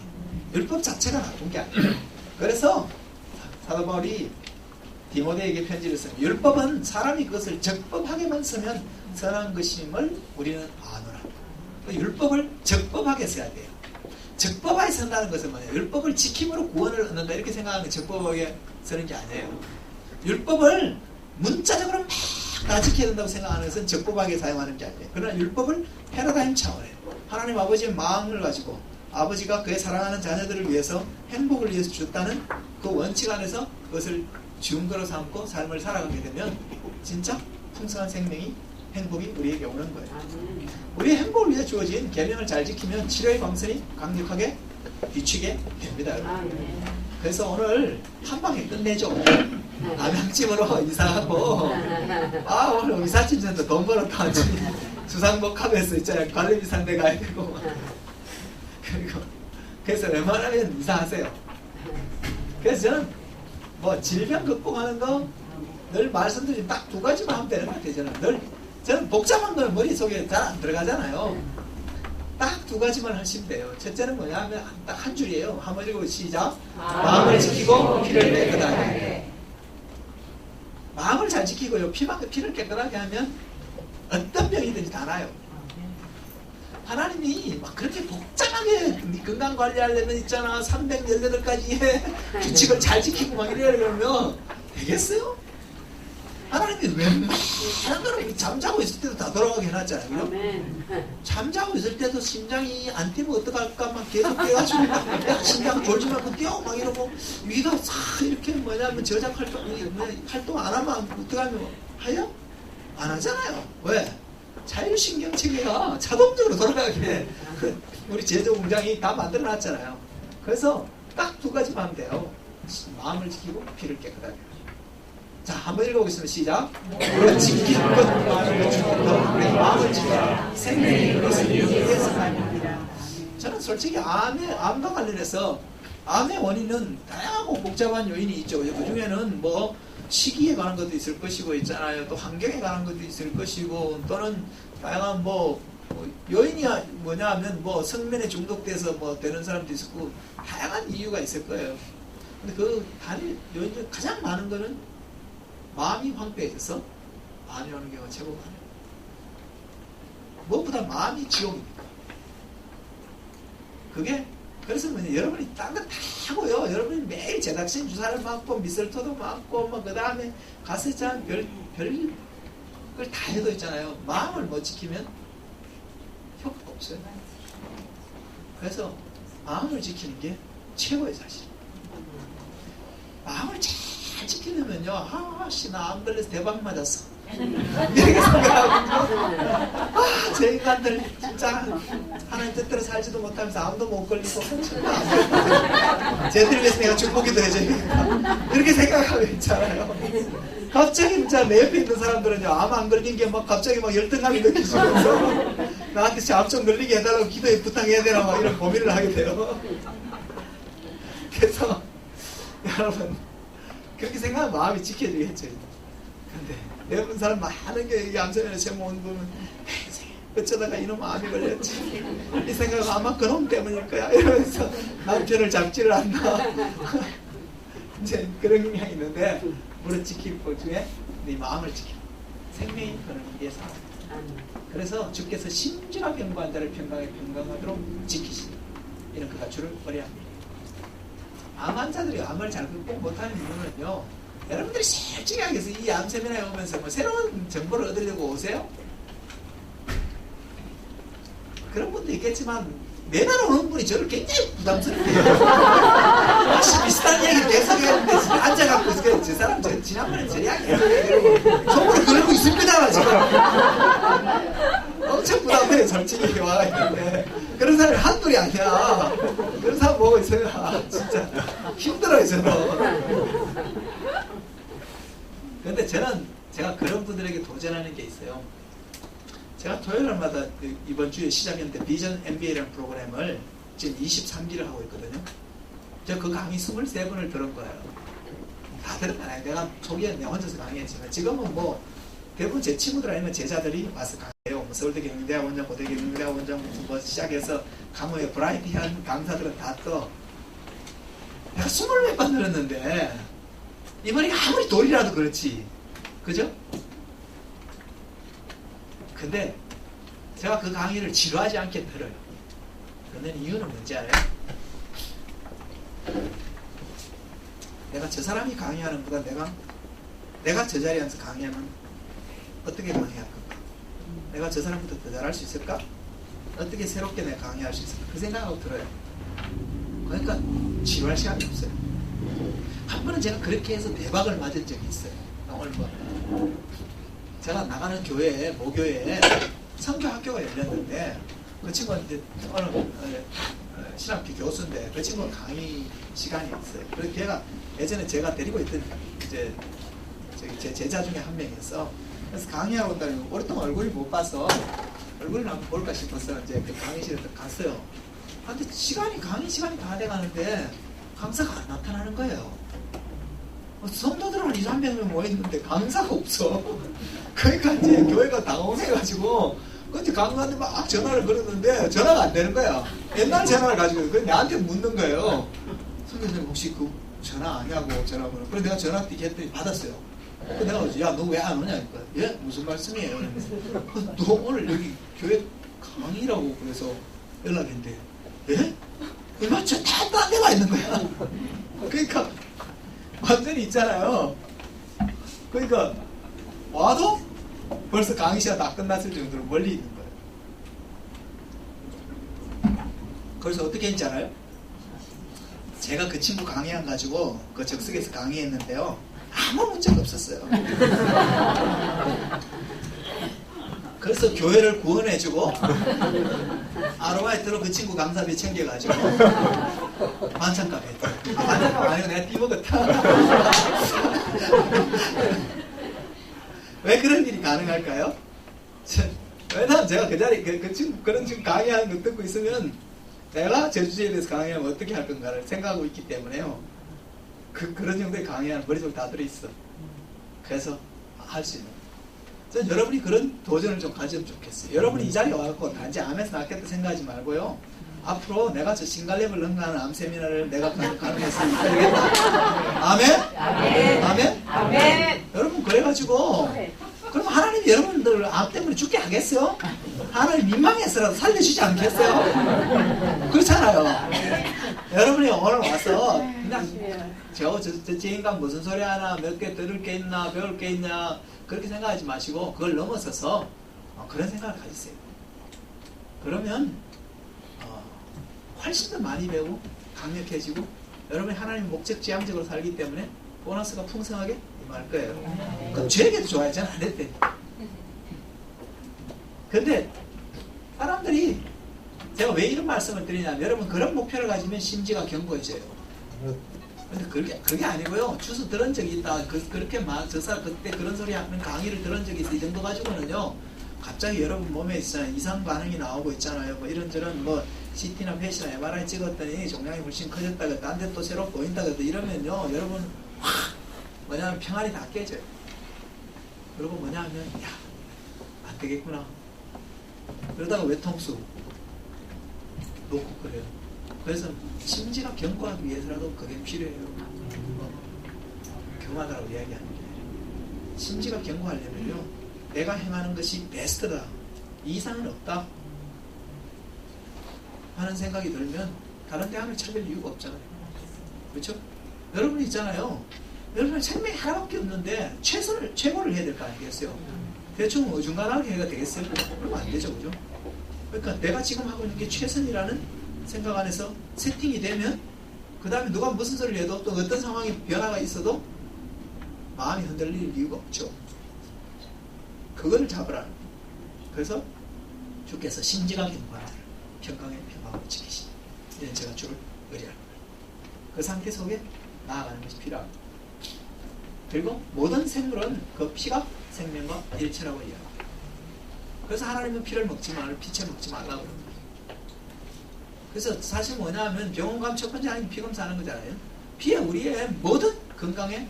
율법 자체가 나쁜 게 아니에요. 그래서 사도 바울이 디모데에게 편지를 써요. 율법은 사람이 그것을 적법하게만 쓰면 선한 것임을 우리는 아노라. 율법을 적법하게 써야 돼요. 적법하게 쓴다는 것은 뭐예요? 율법을 지킴으로 구원을 얻는다 이렇게 생각하는 게 적법하게 쓰는 게 아니에요. 율법을 문자적으로 막 다 지켜야 된다고 생각하는 것은 적법하게 사용하는 게 아니에요. 그러나 율법을 패러다임 차원에 하나님 아버지의 마음을 가지고 아버지가 그의 사랑하는 자녀들을 위해서 행복을 위해서 줬다는 그 원칙 안에서 그것을 증거로 삼고 삶을 살아가게 되면 진짜 풍성한 생명이 행복이 우리에게 오는 거예요. 우리의 행복을 위해 주어진 계명을 잘 지키면 치료의 광선이 강력하게 비추게 됩니다. 그래서 오늘 한 방에 끝내죠. 남양집으로 이사하고 오늘 의사집 전도 돈 벌었다 주상복합에서 있잖아요. 관리비상대 가야 되고 그리고 그래서 웬만하면 이사하세요. 그래서 저는 뭐 질병 극복하는 거 늘 말씀드린 딱 두 가지만 하면 되는 것 같아요. 저는 복잡한 걸 머릿속에 잘 안 들어가잖아요. 딱 두 가지만 하시면 돼요. 첫째는 뭐냐 하면 딱 한 줄이에요. 한번 읽고 시작. 마음을 지키고 피를 깨끗하게. 마음을 잘 지키고요. 피를 깨끗하게 하면 어떤 병이든지 다 나요. 하나님이 막 그렇게 복잡하게 건강 관리하려면 있잖아 318가지의 규칙을 잘 지키고 막 이러려면 되겠어요? 하나님이 웬만한 거는 잠자고 있을 때도 다 돌아가게 해놨잖아요. 잠자고 있을 때도 심장이 안 뛰면 어떡할까 막 계속 뛰어가지고 야 심장 졸지 말고 뛰어 막 이러고 위가 싹 이렇게 뭐냐면 저작 활동 안 하면 어떡하면 하요? 안 하잖아요. 왜? 자율신경체계가 자동적으로 돌아가게 우리 제조공장이 다 만들어놨잖아요. 그래서 딱 두 가지만 하면 돼요. 마음을 지키고 피를 깨끗하게. 자, 한번 읽어보겠습니다. 시작. 우리가 지키는 것만으로 주는 우리 마음을 지켜 생명이 그것을 위해서 살입니다. 저는 솔직히 암과 관련해서 암의 원인은 다양하고 복잡한 요인이 있죠. 그 중에는 뭐 시기에 관한 것도 있을 것이고 있잖아요. 또 환경에 관한 것도 있을 것이고 또는 다양한 뭐 요인이 뭐냐 하면 뭐 성면에 중독돼서 뭐 되는 사람도 있었고 다양한 이유가 있을 거예요. 근데 그 단일 요인 중 가장 많은 거는 마음이 황폐해져서 암이 오는 경우가 최고 많아요. 무엇보다 마음이 지옥입니까? 그게 그래서 뭐냐 여러분이 딴 거 다 하고요. 여러분이 매일 제작진 주사를 맞고 미설토도 맞고 뭐 그 다음에 가서 참 별걸 다 해도 있잖아요. 마음을 못 지키면 효과가 없어요. 그래서 마음을 지키는 게 최고의 사실. 마음을 잘 지키려면요. 나 암 걸려서 대박 맞았어. 이렇게 생각하고 저 인간들 진짜 하나님 뜻대로 살지도 못하면서 암도 못 걸리고 쟤들 위해서 내가 축복기도 해줘야겠다 이렇게 생각하고 있잖아요. 갑자기 진짜 내 옆에 있는 사람들은요 암 안 걸린 게 막 갑자기 막 열등감이 느껴지면서 나한테 암 좀 걸리게 해달라고 기도에 부탁해야 되나 막 이런 고민을 하게 돼요. 그래서 여러분 그렇게 생각하면 마음이 지켜지겠죠. 근데 여러분 사람 많은 게 암세면에 제목 보면 어쩌다가 이놈 암이 걸렸지 이 생각은 아마 그놈 때문일 거야 이러면서 남편을 잡지를 않나 이제 그런 경향이 있는데 무릇 지킬 것 중에 네 마음을 지켜 생명이 그런 위해서 그래서 주께서 심지어병 자를 평강하도록 지키시니 이런 그가 주를 어려합니다. 암 환자들이 암을 잘 극복 못하는 이유는요 여러분들이 솔직히 하겠어 이 암 세미나에 오면서 뭐 새로운 정보를 얻으려고 오세요? 그런 분도 있겠지만 매달 오는 분이 저를 굉장히 부담스럽게 해요. 혹시 비슷한 얘기를 계속 했는데 앉아갖고 저 사람 지난번에 저 이야기 속으로 그러고 있을 거잖아 지금. 솔직히 와가 있는데 그런 사람이 한둘이 아니야. 그런 사람 보고 있어요. 아, 진짜 힘들어요 저는. 근데 제가 그런 분들에게 도전하는 게 있어요. 제가 토요일마다 이번 주에 시작했는데 비전 MBA라는 프로그램을 지금 23기를 하고 있거든요. 제가 그 강의 23번을 들은 거예요. 다 들었잖아요. 내가 초기에 내가 혼자서 강의했지만 지금은 뭐 대부분 제 친구들 아니면 제자들이 와서 강의해요. 뭐 서울대 경영대학 원장, 고대 경영대학 원장 뭐 시작해서 강호의 브라이티한 강사들은 다 떠. 내가 24번 들었는데 이 머리가 아무리 돌이라도 그렇지. 그죠? 근데 제가 그 강의를 지루하지 않게 들어요. 그런데 이유는 뭔지 알아요? 내가 저 사람이 강의하는 보다 내가 저 자리에 앉아서 강의하면 어떻게 강의할 건가? 내가 저 사람보다 더 잘할 수 있을까? 어떻게 새롭게 내가 강의할 수 있을까? 그 생각하고 들어요. 그러니까 지루할 시간이 없어요. 한 번은 제가 그렇게 해서 대박을 맞은 적이 있어요. 오늘 뭐 제가 나가는 교회에 모교회에 선교 학교가 열렸는데 그 친구가 이제 오늘 신학교 교수인데 그 친구가 강의 시간이 있어요. 그래서 걔가 예전에 제가 데리고 있던 이제 제 제자 중에 한 명이었어. 그래서 강의하러 온다니 오랫동안 얼굴이 못 봐서 얼굴을 한번 볼까 싶어서 이제 그 강의실에 갔어요. 근데 강의 시간이 다 돼가는데 강사가 안 나타나는 거예요. 성도들 한 2, 300명 모였는데 강사가 없어. 그러니까 이제 교회가 당황해가지고 근데 강사한테 막 전화를 걸었는데 전화가 안 되는 거야. 옛날 전화를 가지고 그래서 나한테 묻는 거예요. 선생님 혹시 그 전화 아니냐고 전화번호. 그래서 내가 전화 했더니 받았어요. 그래서 내가 야 너 왜 안 오냐 했니까 예? 무슨 말씀이에요? 너 오늘 여기 교회 강의라고 그래서 연락했는데 예? 이거 다 데가 있는 거야. 그러니까 완전히 있잖아요. 그러니까 와도 벌써 강의 시간 다 끝났을 정도로 멀리 있는 거예요. 그래서 어떻게 했는지 알아요? 제가 그 친구 강의 안 가지고 그 적석에서 강의했는데요. 아무 문제가 없었어요. 그래서 교회를 구원해주고 아르바이트로 그 친구 강사비 챙겨가지고 반찬값 했다. 반찬값 아니고 내가 띠먹었다. 왜 그런 일이 가능할까요? 왜냐면 제가 그 자리 그 친구 그런 친구 강의하는 거 듣고 있으면 내가 제 주제에 대해서 강의하면 어떻게 할 건가를 생각하고 있기 때문에요. 그런 정도의 강의하는 머릿속에 다 들어있어. 그래서 할 수 있는. 그래서 여러분이 그런 도전을 좀 가지면 좋겠어요. 여러분이 이 자리에 와서 단지 암에서 낫겠다 생각하지 말고요. 앞으로 내가 저 싱갈랩을 능가하는 암 세미나를 내가 가능했으니까 되겠다. 아멘? 아멘? 아멘? 아멘? 여러분 그래가지고 그럼 하나님이 여러분들 암 때문에 죽게 하겠어요? 하나님 민망해서라도 살려주지 않겠어요? 그렇잖아요. 여러분이 오늘 와서 그냥 저 인간 무슨 소리 하나 몇 개 들을 게 있나 배울 게 있냐 그렇게 생각하지 마시고 그걸 넘어서서 그런 생각을 가지세요. 그러면 훨씬 더 많이 배우고 강력해지고 여러분이 하나님 목적지향적으로 살기 때문에 보너스가 풍성하게 임할 거예요. 그럼 저에게도 좋아요. 저는 안 했대. 근데 사람들이 제가 왜 이런 말씀을 드리냐면 여러분 그런 목표를 가지면 심지가 견고해져요. 근데 그게 아니고요. 주소 들은 적이 있다. 그렇게 저 사람 그때 그런 소리 하는 강의를 들은 적이 있어. 이 정도 가지고는요. 갑자기 여러분 몸에 있잖아요. 이상 반응이 나오고 있잖아요. 뭐 이런저런 뭐 CT나 펫이나 MRI 찍었더니 종양이 훨씬 커졌다가 딴 데 또 새로 보인다가 이러면요. 여러분 뭐냐면 평안이 다 깨져요. 그리고 뭐냐면 야 안 되겠구나. 그러다가 외통수 놓고 그래요. 그래서 심지가 견고하기 위해서라도 그게 필요해요. 교만하라고 이야기하는 게 심지가 견고하려면요. 내가 행하는 것이 베스트다. 이 이상은 없다. 하는 생각이 들면 다른 데 하늘 찾을 이유가 없잖아요. 그렇죠? 여러분이 있잖아요. 여러분의 생명이 하나밖에 없는데 최고를 해야 될 거 아니겠어요? 대충 어중간하게 해가 되겠어요? 그러면 안 되죠. 그죠? 그러니까 내가 지금 하고 있는 게 최선이라는 생각 안에서 세팅이 되면 그 다음에 누가 무슨 소리를 해도 또 어떤 상황이 변화가 있어도 마음이 흔들릴 이유가 없죠. 그걸 잡으라. 그래서 주께서 심지각인 무한대를 평강의 평강으로 지키시니 이는 제가 주를 의뢰할 거예요. 그 상태 속에 나아가는 것이 필요합니다. 그리고 모든 생물은 그 피가 생명과 일체라고 이해합니다. 그래서 하나님은 피를 먹지 말고 피채 먹지 말라고 그럽니다. 그래서 사실 뭐냐면 병원 가면 첫 번째 하나님 피 검사하는 거잖아요. 피에 우리의 모든 건강의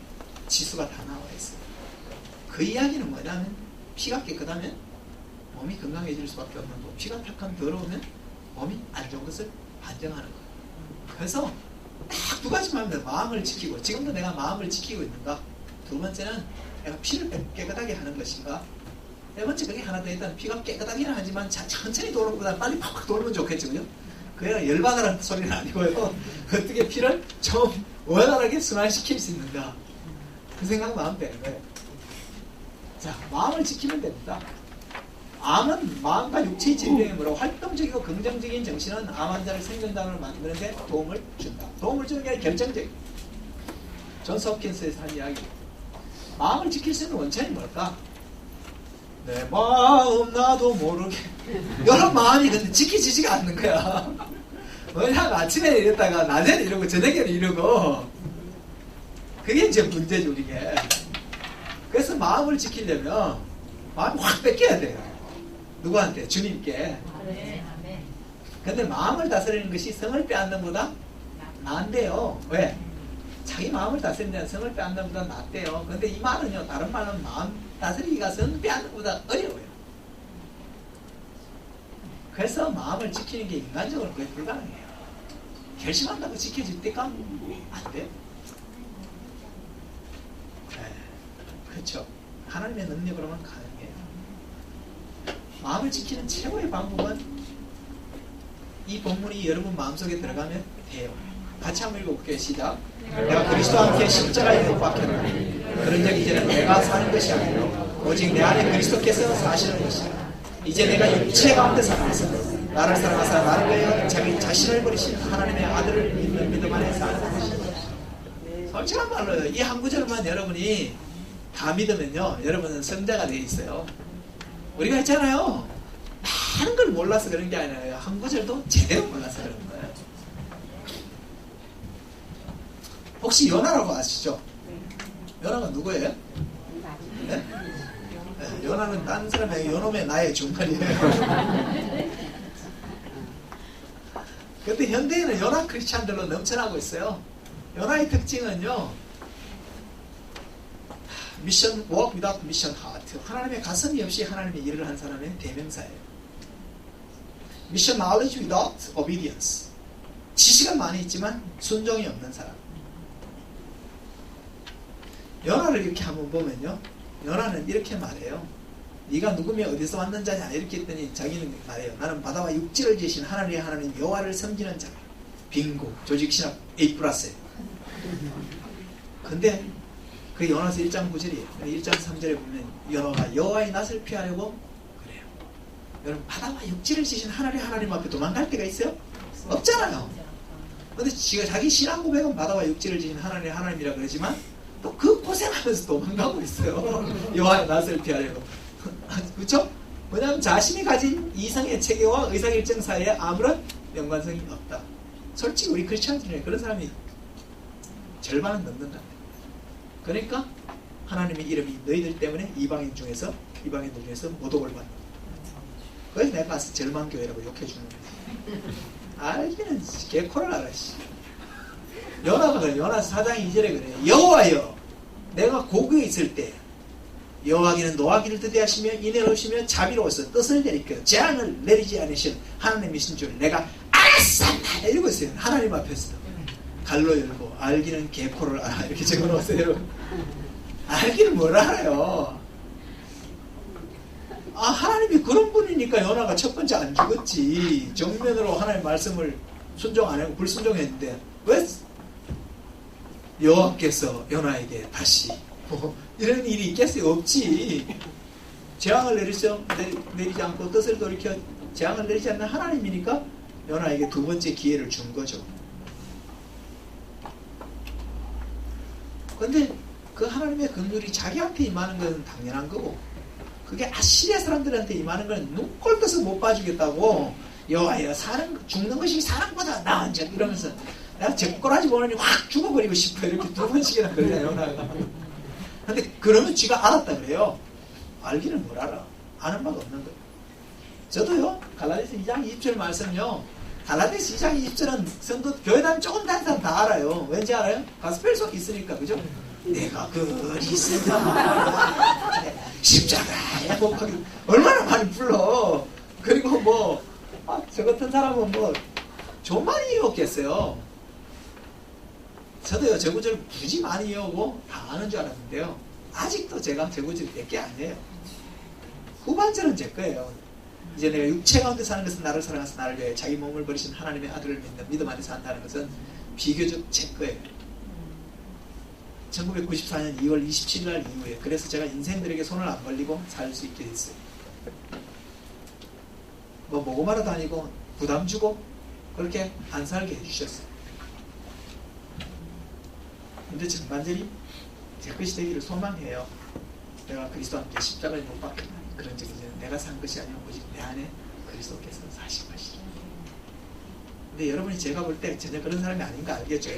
지수가 다 나와 있어요. 그 이야기는 뭐냐면 피가 깨끗하면 몸이 건강해질 수밖에 없는 거고 피가 탁한 더러우면 몸이 안 좋은 것을 반증하는 거예요. 그래서 딱 두 가지만 하면 마음을 지키고 지금도 내가 마음을 지키고 있는가? 두 번째는 내가 피를 깨끗하게 하는 것인가? 네 번째 그게 하나 더 있다면 피가 깨끗하기는 하지만 천천히 도는 것보다 빨리 팍팍 돌면 좋겠죠. 그죠? 그게 열받으라는 소리는 아니고요. 어떻게 피를 좀 원활하게 순환시킬 수 있는가? 그 생각만 하면 되는 거예요. 자, 마음을 지키면 됩니다. 암은 마음과 육체의 질병이므로 활동적이고 긍정적인 정신은 암 환자를 생존단으로 만드는데 도움을 준다. 도움을 주는 게 아니라 결정적이다. 존스 홉킨스에서 한 이야기. 마음을 지킬 수 있는 원천이 뭘까? 내 마음 나도 모르게 이런 마음이 근데 지켜지지가 않는 거야. 그냥 아침에 이랬다가 낮에는 이러고 저녁에는 이러고 그게 이제 문제죠 이게. 그래서 마음을 지키려면 마음을 확 뺏겨야 돼요. 누구한테? 주님께. 근데 마음을 다스리는 것이 성을 빼앗는 것보다 나은데요. 왜? 자기 마음을 다스리는 데는 성을 빼앗는 것보다 낫대요. 근데 이 말은요, 다른 말은 마음 다스리기가 성 빼앗는 것보다 어려워요. 그래서 마음을 지키는 게 인간적으로 거의 불가능해요. 결심한다고 지켜질 때가 안 돼요. 네, 그렇죠. 하나님의 능력으로만 가능해요. 마음을 지키는 최고의 방법은 이 본문이 여러분 마음속에 들어가면 돼요. 같이 한번 읽어볼게요. 시작. 내가 그리스도와 함께 십자가에 못 박혔노니 그런 적 이제는 내가 사는 것이 아니라 오직 내 안에 그리스도께서 사시는 것이라. 이제 내가 육체 가운데 살아서 나를 사랑하사 나를 위하여 자기 자신을 버리신 하나님의 아들을 믿는 믿음 안에 사는 것이다. 솔직한 말로 이 한 구절만 여러분이 다 믿으면요, 여러분은 성자가 되어 있어요. 우리가 했잖아요. 많은 걸 몰라서 그런 게 아니라 한 구절도 제대로 몰라서 그런 거예요. 혹시 요나라고 아시죠? 요나가 누구예요? 네? 네, 요나는 딴 사람의 요놈의 나의 중간이에요. 근데 현대에는 요나 크리스찬들로 넘쳐나고 있어요. 요나의 특징은요, 미션 work without mission heart. 하나님의 가슴이 없이 하나님의 일을 한 사람의 대명사예요. mission knowledge without obedience. 지식은 많이 있지만 순종이 없는 사람. 요나를 이렇게 한번 보면요, 요나는 이렇게 말해요. 네가 누구며 어디서 왔는 자냐 이렇게 했더니 자기는 말해요. 나는 바다와 육지를 지으신 하나님의 하나님 여호와를 섬기는 자라. 빙고 조직신학 A+. 근데 그 요나서 1장 9절이에요. 1장 3절에 보면 요나가 여호와의 낯을 피하려고 그래요. 여러분, 바다와 육지를 지으신 하나님의 하나님 앞에 도망갈 때가 있어요? 없잖아요. 근데 지가 자기 신앙 고백은 바다와 육지를 지으신 하나님의 하나님이라 그러지만 또 그 고생하면서 도망가고 있어요. 여호와의 낯을 피하려고. 그렇죠? 왜냐하면 자신이 가진 이성의 체계와 의사결정 사이에 아무런 연관성이 없다. 솔직히 우리 크리스찬 중에 그런 사람이 절반은 넘는다. 그러니까 하나님의 이름이 너희들 때문에 이방인들 중에서 모독을 받는다. 그래서 내가 가서 절망교회라고 욕해주는 거야. 알기는 개코를 알아. 요나가 그래. 요나 4장 2절에 그래. 여호와여, 내가 고국에 있을 때 여호와께는 노하기를 드대하시며 인애로우시며 자비로워서 뜻을 내리켜 재앙을 내리지 않으신 하나님이신 줄 내가 알았었다. 이러고 있어요. 하나님 앞에서 갈로 열고 알기는 개코를 알아. 이렇게 적어놓으세요. 알기는 뭘 알아요? 하나님이 그런 분이니까 요나가 첫 번째 안 죽었지. 정면으로 하나님의 말씀을 순종 안 하고 불순종했는데 왜 여호와께서 요나에게 다시 이런 일이 있겠어요? 없지. 재앙을 내리지 않고 뜻을 돌이켜 재앙을 내리지 않는 하나님이니까 요나에게 두 번째 기회를 준 거죠. 근데 그 하나님의 긍휼이 자기한테 임하는 것은 당연한 거고, 그게 아시리아 사람들한테 임하는 건 눈꼴 떠서 못 봐주겠다고 여호와여 죽는 것이 사랑보다 나은지 이러면서 내가 제 꼬라지 보느니 확 죽어버리고 싶어 이렇게 2번씩이나 그래요. 근데 그러면 쥐가 알았다 그래요. 알기는 뭘 알아. 아는 바가 없는 거예요. 저도요 갈라디아서 2장 20절 말씀요 갈라디아서 2장 20절은 성도 교회 다니면 조금 다닌 사람 다 알아요. 왠지 알아요? 가스펠 속에 있으니까 그죠? 내가 그리스도다 십자가에 못 박힌 얼마나 많이 불러. 그리고 뭐 저 같은 사람은 뭐 좀 많이 외웠겠어요. 저도요 저 구절 굳이 많이 외우고 다 아는 줄 알았는데요 아직도 제가 저 구절이 내 게 아니에요. 후반절은 제 거예요. 이제 내가 육체 가운데 사는 것은 나를 사랑하사 나를 위해 자기 몸을 버리신 하나님의 아들을 믿는 믿음 안에서 산다는 것은 비교적 제 거예요. 1994년 2월 27일 날 이후에 그래서 제가 인생들에게 손을 안 벌리고 살 수 있게 됐어요. 뭐 모고마로 다니고 부담 주고 그렇게 안 살게 해주셨어요. 근데 전반적인 제 것이 되기를 소망해요. 내가 그리스도와 함께 십자가에 못 박혔나니 그런 적이 내가 산 것이 아니라 오직 내 안에 그리스도께서 사신 것이라. 근데 여러분이 제가 볼 때 전혀 그런 사람이 아닌 거 알겠죠?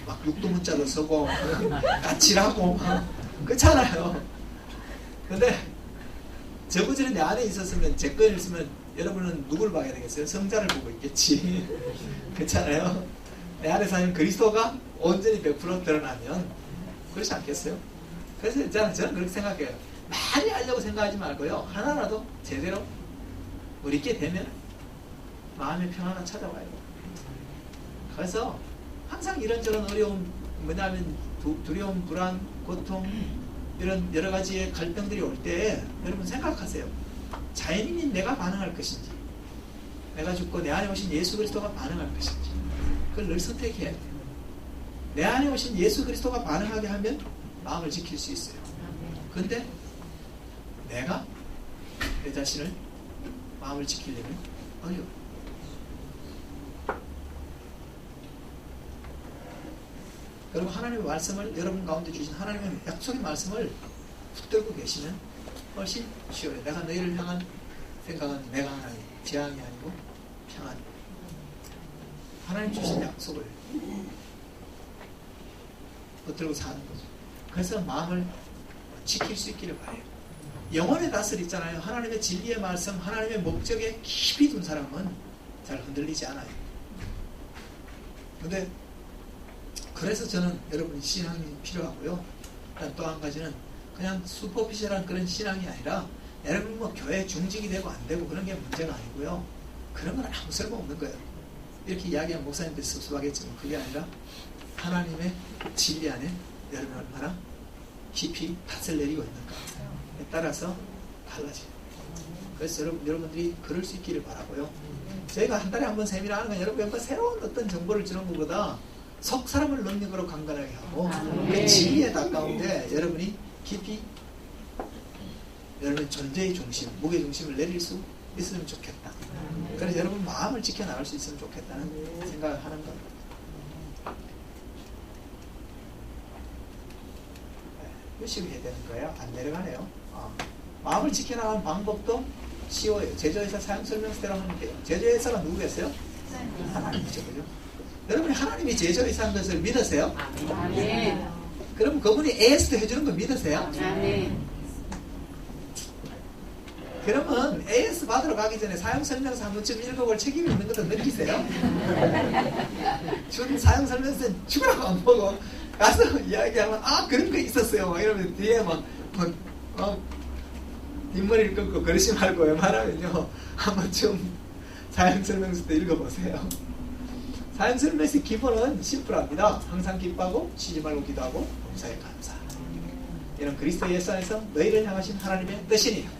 막 육두문자도 쓰고 까칠하고 막 그렇잖아요. 근데 저 구절이 내 안에 있었으면 제 거를 쓰면 여러분은 누굴 봐야 되겠어요? 성자를 보고 있겠지. 그렇잖아요. 내 안에 사는 그리스도가 온전히 100% 드러나면 그렇지 않겠어요? 그래서 저는 그렇게 생각해요. 많이 알려고 생각하지 말고요. 하나라도 제대로 우리께 되면 마음의 평화가 찾아와요. 그래서 항상 이런저런 어려움, 뭐냐면 두려움, 불안, 고통 이런 여러 가지의 갈등들이 올 때 여러분 생각하세요. 자연인인 내가 반응할 것인지 내가 죽고 내 안에 오신 예수 그리스도가 반응할 것인지 그걸 늘 선택해야 돼요. 내 안에 오신 예수 그리스도가 반응하게 하면 마음을 지킬 수 있어요. 근데 내가 내 자신을 마음을 지키려면 어려워요. 그리고 하나님의 말씀을 여러분 가운데 주신 하나님의 약속의 말씀을 붙들고 계시면 훨씬 쉬워요. 내가 너희를 향한 생각은 내가 하나님 재앙이 아니고 평안. 하나님 주신 약속을 붙들고 사는 거죠. 그래서 마음을 지킬 수 있기를 바라요. 영혼의 낯을 있잖아요. 하나님의 진리의 말씀, 하나님의 목적에 깊이 둔 사람은 잘 흔들리지 않아요. 근데 그래서 저는 여러분 신앙이 필요하고요. 또 한 가지는 그냥 슈퍼피셜한 그런 신앙이 아니라 여러분 뭐 교회 중직이 되고 안 되고 그런 게 문제가 아니고요. 그런 건 아무 쓸모없는 거예요. 이렇게 이야기하면 목사님들 섭섭하겠지만 그게 아니라 하나님의 진리 안에 여러분 얼마나 깊이 밭을 내리고 있는가에 따라서 달라져요. 그래서 여러분들이 그럴 수 있기를 바라고요. 저희가 한 달에 한 번 세미나 하는 건 여러분과 새로운 어떤 정보를 주는 것보다 속 사람을 능력으로 강건하게 하고 그 진리에 가까운데 여러분이 깊이 여러분의 존재의 중심, 무게 중심을 내릴 수 있으면 좋겠다. 그래서 여러분 마음을 지켜나갈 수 있으면 좋겠다는 생각을 하는 겁니다. 열심히 해야 되는 거예요. 안 내려가네요. 마음을 지켜나가는 방법도 쉬워요. 제조회사 사용설명서대로 하면 돼요. 제조회사가 누구겠어요? 하나님이죠. 그죠? 여러분이 하나님이 제조회사한 것을 믿으세요? 아멘. 그럼 그분이 AS도 해주는 거 믿으세요? 아멘. 그러면 AS 받으러 가기 전에 사용설명서 한 번쯤 읽어볼 책임이 있는 것도 느끼세요? 준 사용설명서는 죽으라고 안 보고 가서 이야기하면 그런 거 있었어요 막 이러면 뒤에 막 뒷머리를 끊고 그러지 말고 웬만하면요 한 번쯤 사용설명서도 읽어보세요. 사용설명서의 기본은 심플합니다. 항상 기뻐하고 쉬지 말고 기도하고 범사에 감사. 이런 그리스도 예수 안에서 너희를 향하신 하나님의 뜻이니라.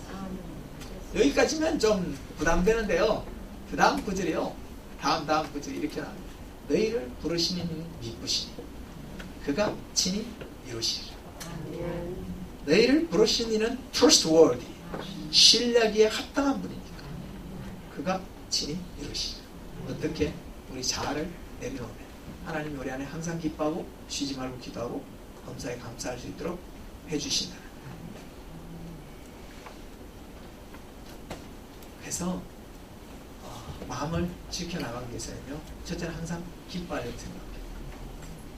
여기까지면 좀 부담되는데요. 그 다음 구절이요. 다음 구절이 이렇게 나옵니다. 너희를 부르시는 이는 미쁘시니 그가 친히 이루시리라. 너희를 부르시는 이는 trustworthy, 신뢰하기에 합당한 분이니까 그가 친히 이루시리라. 어떻게? 우리 자아를 내려놓으면 하나님이 우리 안에 항상 기뻐하고 쉬지 말고 기도하고 범사에 감사할 수 있도록 해주신다. 해서 마음을 지켜나가기 위해서는요, 첫째는 항상 기뻐하려고 생각해요.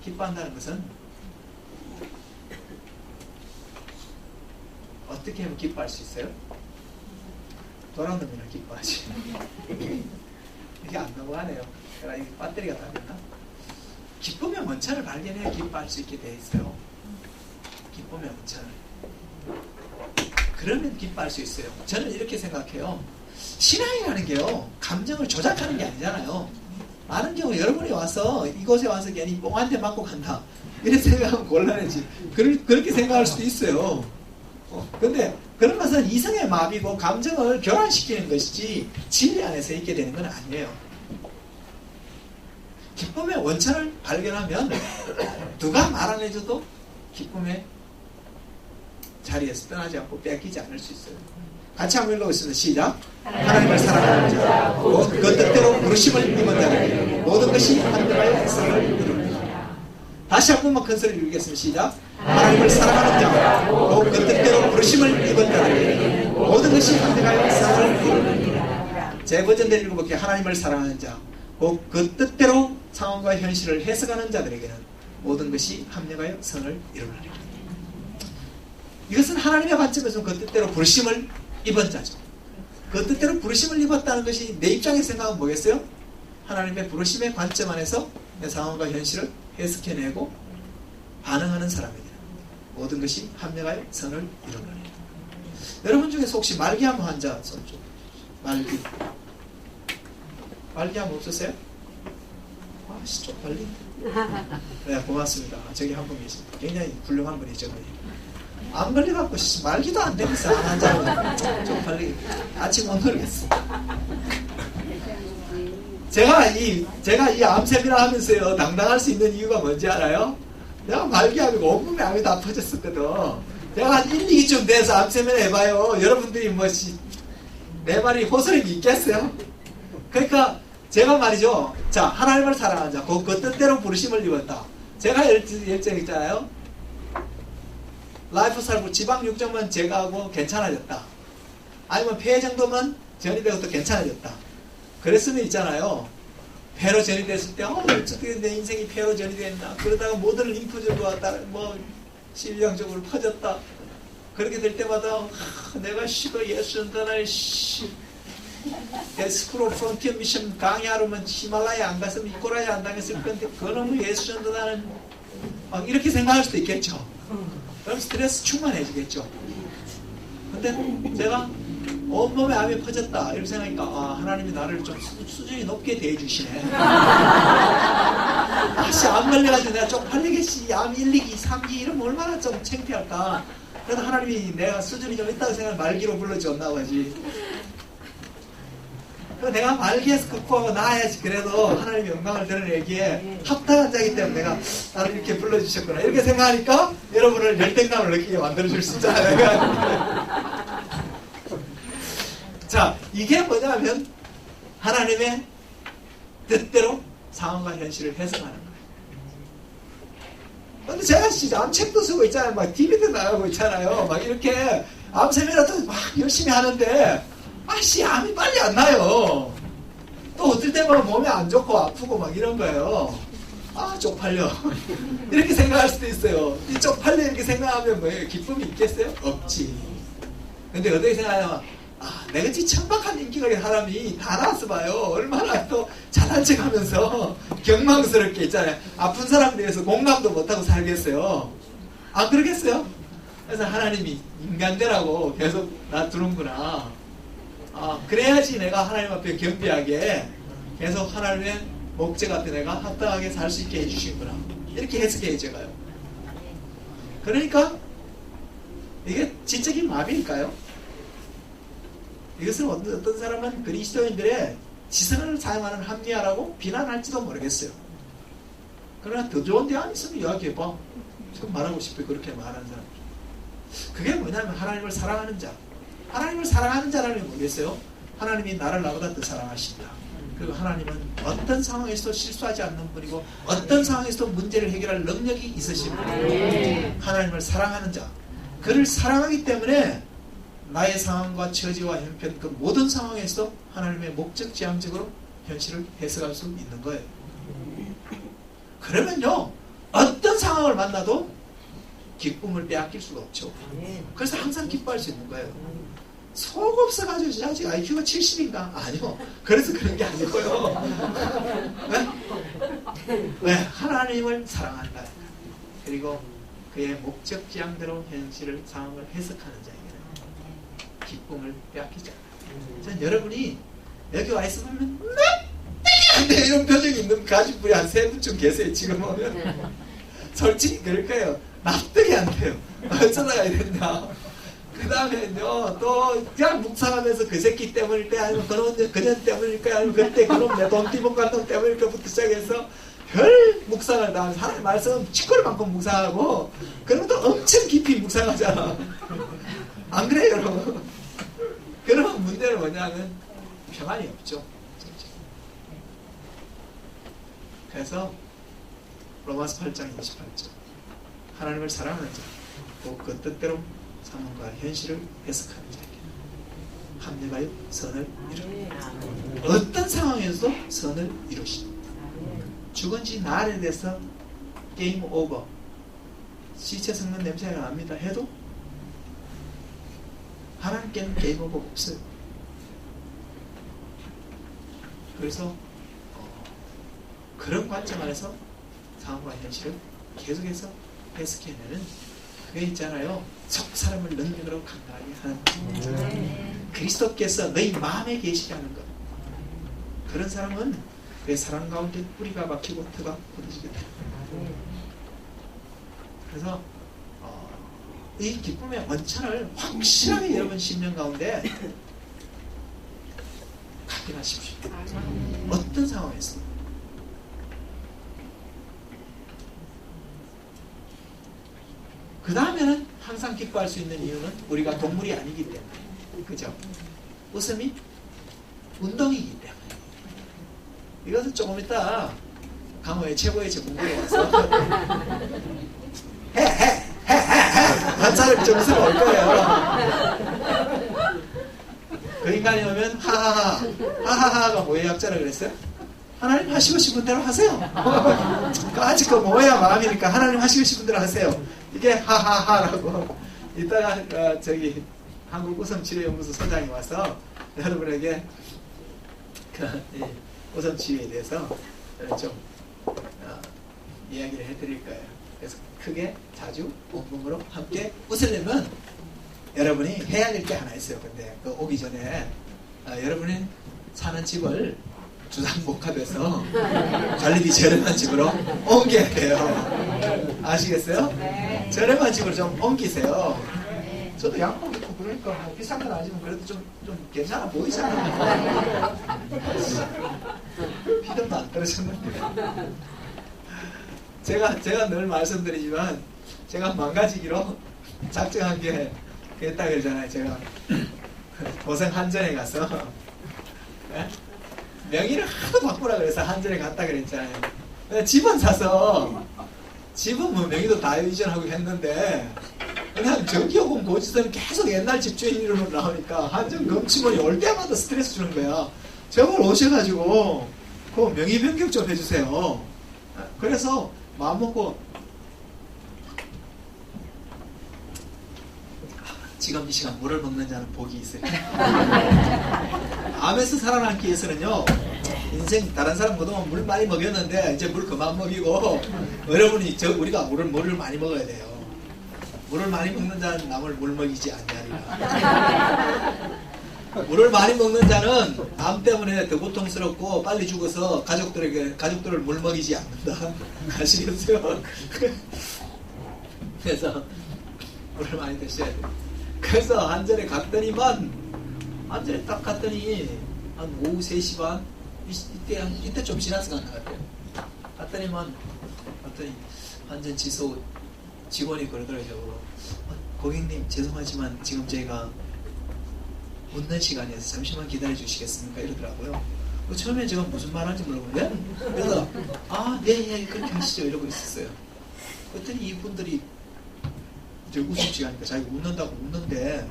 기뻐한다는 것은 어떻게 하면 기뻐할 수 있어요? 돌아놓으면 기뻐하지. 이게 안 넘어가네요. 그러니까 이 배터리가 다 됐나? 기쁨의 원천을 발견해야 기뻐할 수 있게 돼 있어요. 기쁨의 원천을. 그러면 기뻐할 수 있어요. 저는 이렇게 생각해요. 신앙이라는 게요, 감정을 조작하는 게 아니잖아요. 많은 경우 여러분이 와서 이곳에 와서 괜히 뽕 한 대 맞고 간다, 이렇게 생각하면 곤란해지. 그렇게 생각할 수도 있어요. 근데 그런 것은 이성의 마비고 감정을 교란시키는 것이지 진리 안에서 있게 되는 건 아니에요. 기쁨의 원천을 발견하면 누가 말 안 해줘도 기쁨의 자리에서 떠나지 않고 뺏기지 않을 수 있어요. 같이 한번 읽어보겠습니다. 시작. 하나님을 사랑하는 자, 곧 그 뜻대로 부르심을 입은 자에게 모든 것이 합력하여 선을 이루느니라. 다시 한 번만 큰 소리로 읽겠습니다. 시작. 하나님을 사랑하는 자, 곧 그 뜻대로 부르심을 입은 자에게 모든 것이 합력하여 선을 이루느니라. 제 버전대로 읽어볼게요. 하나님을 사랑하는 자, 곧 그 뜻대로 상황과 현실을 해석하는 자들에게는 모든 것이 합력하여 선을 이루느니라. 이것은 하나님의 관점에서 그 뜻대로 부르심을 입은 자죠. 그 뜻대로 부르심을 입었다는 것이 내 입장에서 생각하면 뭐겠어요? 하나님의 부르심의 관점 안에서 내 상황과 현실을 해석해내고 반응하는 사람에게는 모든 것이 합력하여 선을 이루느니라. 여러분 중에서 혹시 말기암 환자 손 좀. 말기암 없으세요? 아씨, 쪽팔리. 네, 고맙습니다. 저기 한 분 계십니다. 굉장히 훌륭한 분이죠. 안 걸려갖고 말기도 안 되면서 안 한다고 쪽팔리. 아직 못 누르겠어. 제가 이 암 세미나 하면서요, 당당할 수 있는 이유가 뭔지 알아요? 내가 말기암이고 온몸에 암이 다 퍼졌었거든. 내가 한 1, 2기쯤 돼서 암 세미나 해봐요. 여러분들이 내 말이 호소력이 있겠어요? 그러니까 제가 말이죠. 자, 하나님을 사랑하자. 그 뜻대로 부르심을 입었다. 제가 열정 있잖아요. 라이프 살고 지방 육정만 제거하고 괜찮아졌다. 아니면 폐 정도만 전이 되고 또 괜찮아졌다. 그랬으면 있잖아요. 폐로 전이 됐을 때 어떻게 내 인생이 폐로 전이 됐나. 그러다가 모든 림프절로 왔다. 실령적으로 퍼졌다. 그렇게 될 때마다 내가 예수 전도날 에스프로 프론티어 미션 강의하려면 히말라야 안 갔으면 이코라야 안 당했을 건데 그놈의 예수 전도나는 막 이렇게 생각할 수도 있겠죠. 그럼 스트레스 충만해지겠죠. 근데 제가 온몸에 암이 퍼졌다 이렇게 생각하니까 하나님이 나를 좀 수준이 높게 대해주시네. 암 걸려가지고 내가 쪽팔리겠지. 암 1, 2기, 3기 이러면 얼마나 좀 창피할까. 그래도 하나님이 내가 수준이 좀 있다고 생각하면 말기로 불러줬나 보지. 내가 말기에서 극복하고 나아야지. 그래도 하나님의 영광을 드러내기에 합당한 자이기 때문에 내가 나를 이렇게 불러주셨구나 이렇게 생각하니까 여러분을 열등감을 느끼게 만들어줄 수 있잖아요. 자, 이게 뭐냐면 하나님의 뜻대로 상황과 현실을 해석하는 거예요. 근데 제가 진짜 암책도 쓰고 있잖아요. 막 TV도 나가고 있잖아요. 막 이렇게 암 세미나도 막 열심히 하는데 암이 빨리 안 나요. 또 어떨 때마다 몸이 안 좋고 아프고 막 이런 거예요. 쪽팔려. 이렇게 생각할 수도 있어요. 이 쪽팔려 이렇게 생각하면 뭐예요? 기쁨이 있겠어요? 없지. 근데 어떻게 생각하냐면 내가 지 천박한 인기가 있는 사람이 다 나와서 봐요. 얼마나 또 잘난 척 하면서 경망스럽게 있잖아요. 아픈 사람에 대해서 공감도 못하고 살겠어요. 안 그러겠어요? 그래서 하나님이 인간되라고 계속 놔두는구나. 그래야지 내가 하나님 앞에 겸비하게 계속 하나님의 목적 앞에 내가 합당하게 살 수 있게 해주시구나. 이렇게 해석해요, 제가요. 그러니까 이게 지적인 마비일까요? 이것은 어떤 사람은 그리스도인들의 지성을 사용하는 합리화라고 비난할지도 모르겠어요. 그러나 더 좋은 대안 있으면 이야기해봐. 지금 말하고 싶어요. 그렇게 말하는 사람. 그게 뭐냐면 하나님을 사랑하는 자. 하나님을 사랑하는 자라는 게 뭐겠어요? 하나님이 나를 나보다 더 사랑하신다. 그리고 하나님은 어떤 상황에서도 실수하지 않는 분이고 어떤 상황에서도 문제를 해결할 능력이 있으신 분이에요. 하나님을 사랑하는 자. 그를 사랑하기 때문에 나의 상황과 처지와 형편 그 모든 상황에서 하나님의 목적 지향적으로 현실을 해석할 수 있는 거예요. 그러면요 어떤 상황을 만나도 기쁨을 빼앗길 수가 없죠. 그래서 항상 기뻐할 수 있는 거예요. 속 없어가지고 아직 IQ가 70인가? 아니요. 그래서 그런 게 아니고요. 왜? 하나님을 사랑한다. 그리고 그의 목적 지향대로 현실을 상황을 해석하는 자에게는 기쁨을 빼앗기지 않아요. 전 여러분이 여기 와 있으면 안 돼! 이런 표정이 있는 가족분이 한 3분쯤 계세요. 지금 오면. 솔직히 그럴 거예요. 납득이 안 돼요. 어쩌다가 이랬냐. 그 다음에요, 또, 그냥 묵상하면서 그 새끼 때문일까, 아니면 그년 때문일까, 아니면 그때 그놈 내 돈 띠복 같은 때문일까부터 시작해서 별 묵상을 다 하면서 하나님 말씀 치코를 만큼 묵상하고, 그러면 또 엄청 깊이 묵상하잖아. 안 그래요, 여러분? 그러면 문제는 뭐냐면 평안이 없죠. 그래서 로마서 8장 28절 하나님을 사랑하는 자, 또 그 뜻대로 상황과 현실을 해석하는 자에게 합력하여 선을 이룹니다. 어떤 상황에서도 선을 이루십니다. 죽은 지 날에 대해서 게임 오버, 시체 썩는 냄새가 납니다 해도 하나님께는 게임 오버가 없어요. 그래서 그런 관점 안에서 상황과 현실을 계속해서 해석해내는 그게 있잖아요. 속 사람을 능력으로 강건하게 하는 그리스도께서 너희 마음에 계시게 하는 것. 그런 사람은 내 사랑 가운데 뿌리가 박히고 터가 굳어지게 됩니다. 그래서 이 기쁨의 원천을 확실하게 여러분 심령 가운데 각인하십시오. 어떤 상황에서 그 다음에는 항상 기뻐할 수 있는 이유는 우리가 동물이 아니기 때문에, 그죠? 웃음이 운동이기 때문에. 이것은 조금 이따 강호의 최고의 전문가에 와서 한차례 좀 웃으러 올 거예요. 그 인간이 오면 하하하가 뭐의 약자라 그랬어요? 하나님 하시고 싶은 대로 하세요. 아직 그 뭐야 마음이니까 하나님 하시고 싶은 대로 하세요. 이게 하하하라고. 이따가 저기 한국웃음치료연구소 소장이 와서 여러분에게 그 웃음치료에 대해서 좀 이야기를 해드릴 거예요. 그래서 크게 자주 온몸으로 함께 웃으려면 여러분이 해야 될 게 하나 있어요. 근데 그 오기 전에 여러분이 사는 집을 주상복합해서 관리비 저렴한 집으로 옮겨야 돼요. 아시겠어요? 네. 저렴한 집으로 좀 옮기세요. 저도 양복 입고 그러니까 뭐 비싼 건 아니지만 그래도 좀 괜찮아 보이잖아요. 피도 안 떨어졌는데. 제가 늘 말씀드리지만 제가 망가지기로 작정한 게 그랬다 그러잖아요. 제가 고생 한전에 가서 명의를 하도 바꾸라 그래서 한전에 갔다 그랬잖아요. 집은 사서 집은 뭐 명의도 다 이전하고 했는데 그냥 전기요금 고지서는 계속 옛날 집주인 이름으로 나오니까 한전 금치원이 올 때마다 스트레스 주는 거야. 저걸 오셔가지고 그 명의 변경 좀 해주세요. 그래서 마음먹고 지금 이 시간 물을 먹는 자는 복이 있어요. 암에서 살아남기 위해서는요, 인생 다른 사람 그동안 물 많이 먹였는데 이제 물 그만 먹이고 여러분이 우리가 물을 많이 먹어야 돼요. 물을 많이 먹는 자는 남을 물 먹이지 않냐리라. 물을 많이 먹는 자는 암 때문에 더 고통스럽고 빨리 죽어서 가족들을 물 먹이지 않는다. 아시겠어요? 그래서 물을 많이 드셔야 돼요. 그래서 한전에 딱 갔더니 한 오후 3시 반 이때 좀 지나서 간 것 같아요. 갔더니 한전 지소 직원이 그러더라고요. 고객님 죄송하지만 지금 저희가 웃는 시간이어서 잠시만 기다려 주시겠습니까? 이러더라고요. 처음에 제가 무슨 말 하는지 물어보는데 그래서 네 그렇게 하시죠 이러고 있었어요. 그랬더니 이분들이 이제 웃음씩 하니까 자기가 웃는다고 웃는데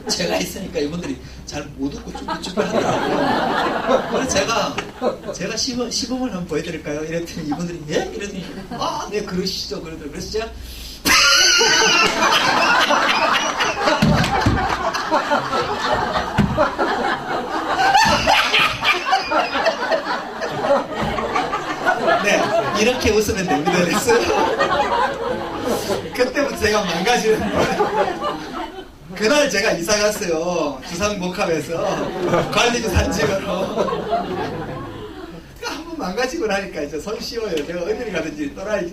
제가 있으니까 이분들이 잘 못 웃고 쭈뼛쭈뼛 하더라고요. 그래서 제가 시범을 한번 보여드릴까요? 이랬더니 이분들이 예? 이랬더니 네 그러시죠. 그러더라고요. 그래서 제가 네, 이렇게 웃으면 됩니다. 그랬어요. 그때부터 제가 망가지는 거예요. 그날 제가 이사 갔어요. 주상복합에서 관리비 산책으로. 한번 망가지고 나니까 이제 손 씌워요. 제가 어디를 가든지 또라이